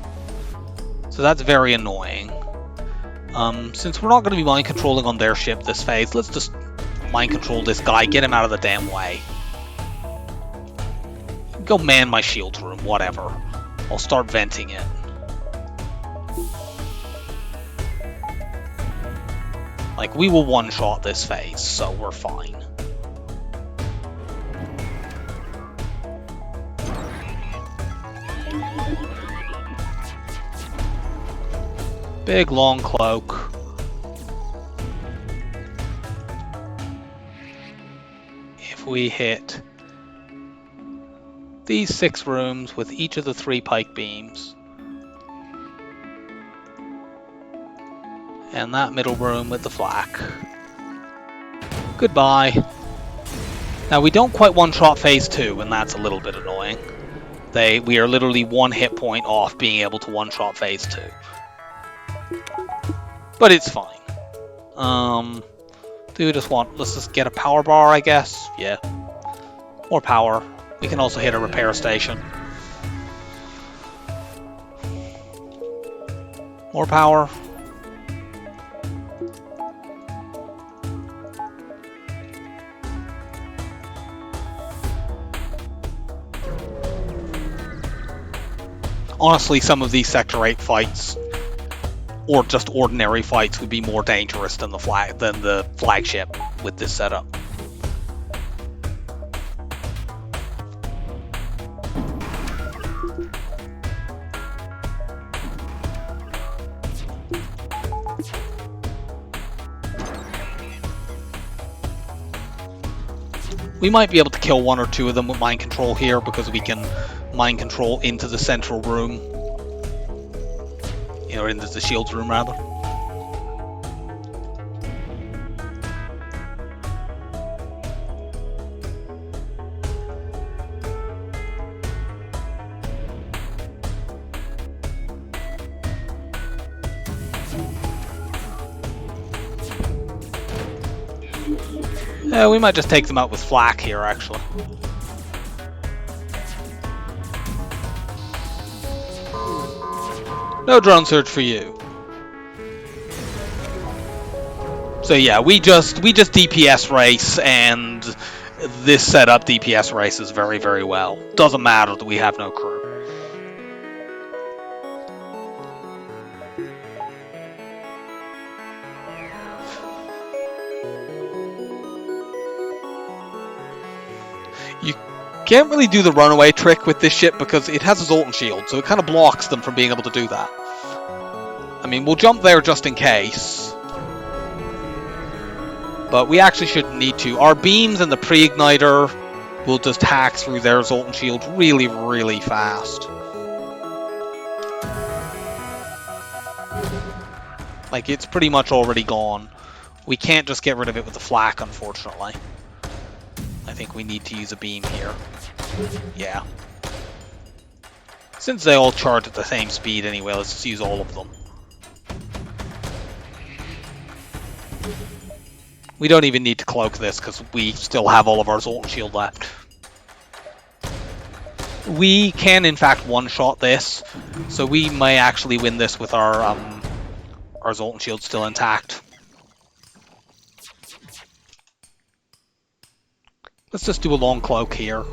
So that's very annoying. Since we're not going to be mind controlling on their ship this phase, let's just mind control this guy, get him out of the damn way. Go man my shield room, whatever. I'll start venting it. Like, we will one-shot this phase, so we're fine. Big long cloak. If we hit these 6 rooms with each of the 3 pike beams, And that middle room with the flak. Goodbye. Now we don't quite one-shot phase 2, and that's a little bit annoying. We are literally 1 hit point off being able to one-shot phase 2. But it's fine. Do we just want... Let's just get a power bar, I guess? Yeah. More power. We can also hit a repair station. More power. Honestly, some of these Sector 8 fights, or just ordinary fights, would be more dangerous than the flagship with this setup. We might be able to kill 1 or 2 of them with mind control here, because we can mind control into the central room. Or into the shields room, rather. We might just take them out with flak here, actually. No drone search for you. So yeah, we just DPS race, and this setup DPS races very, very well. Doesn't matter that we have no crew. You can't really do the runaway trick with this ship because it has a Zoltan shield, so it kind of blocks them from being able to do that. I mean, we'll jump there just in case. But we actually shouldn't need to. Our beams and the pre-igniter will just hack through their Zoltan shield really, really fast. Like, it's pretty much already gone. We can't just get rid of it with the flak, unfortunately. I think we need to use a beam here. Yeah. Since they all charge at the same speed anyway, let's just use all of them. We don't even need to cloak this because we still have all of our Zoltan shield left. We can, in fact, one-shot this, so we may actually win this with our Zoltan shield still intact. Let's just do a long cloak here.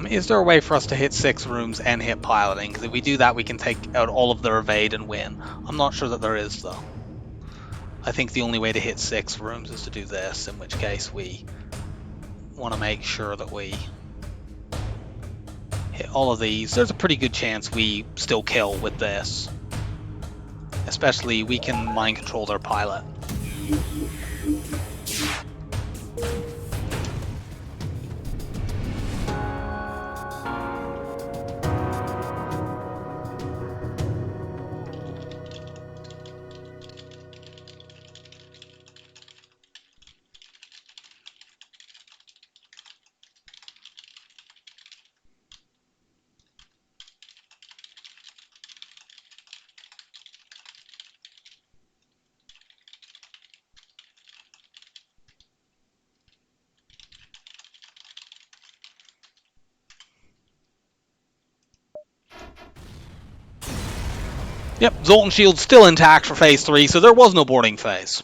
Is there a way for us to hit 6 rooms and hit piloting? Because if we do that, we can take out all of their evade and win. I'm not sure that there is, though. I think the only way to hit 6 rooms is to do this, in which case we want to make sure that we hit all of these. There's a pretty good chance we still kill with this. Especially, we can mind control their pilot. Yep, Zoltan shield's still intact for phase 3, so there was no boarding phase.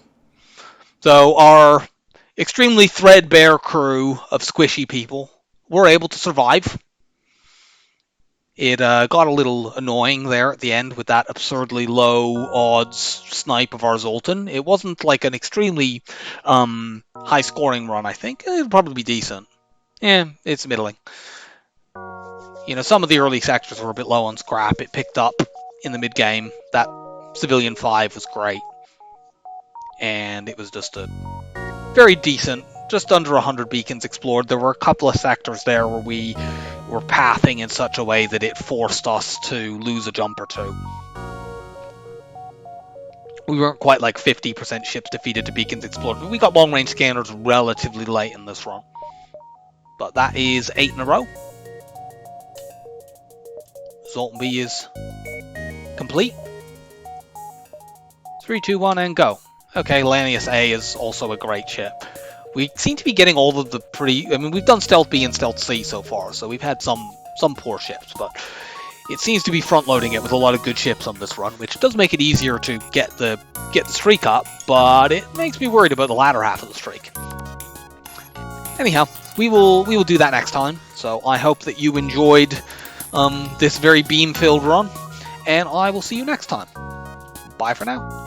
So our extremely threadbare crew of squishy people were able to survive. It got a little annoying there at the end with that absurdly low odds snipe of our Zoltan. It wasn't like an extremely high scoring run, I think. It'll probably be decent. Yeah, it's middling. You know, some of the early sectors were a bit low on scrap. It picked up in the mid-game. That Civilian 5 was great. and it was just a very decent, just under 100 beacons explored. There were a couple of sectors there where we were pathing in such a way that it forced us to lose a jump or two. We weren't quite like 50% ships defeated to beacons explored, but we got long-range scanners relatively late in this run. But that is 8 in a row. Zoltan B is complete. 3, 2, 1, and go. Okay, Lanius A is also a great ship. We seem to be getting all of the pretty... I mean, we've done Stealth B and Stealth C so far, so we've had some poor ships, but it seems to be front-loading it with a lot of good ships on this run, which does make it easier to get the streak up, but it makes me worried about the latter half of the streak. Anyhow, we will do that next time, so I hope that you enjoyed this very beam-filled run, and I will see you next time. Bye for now.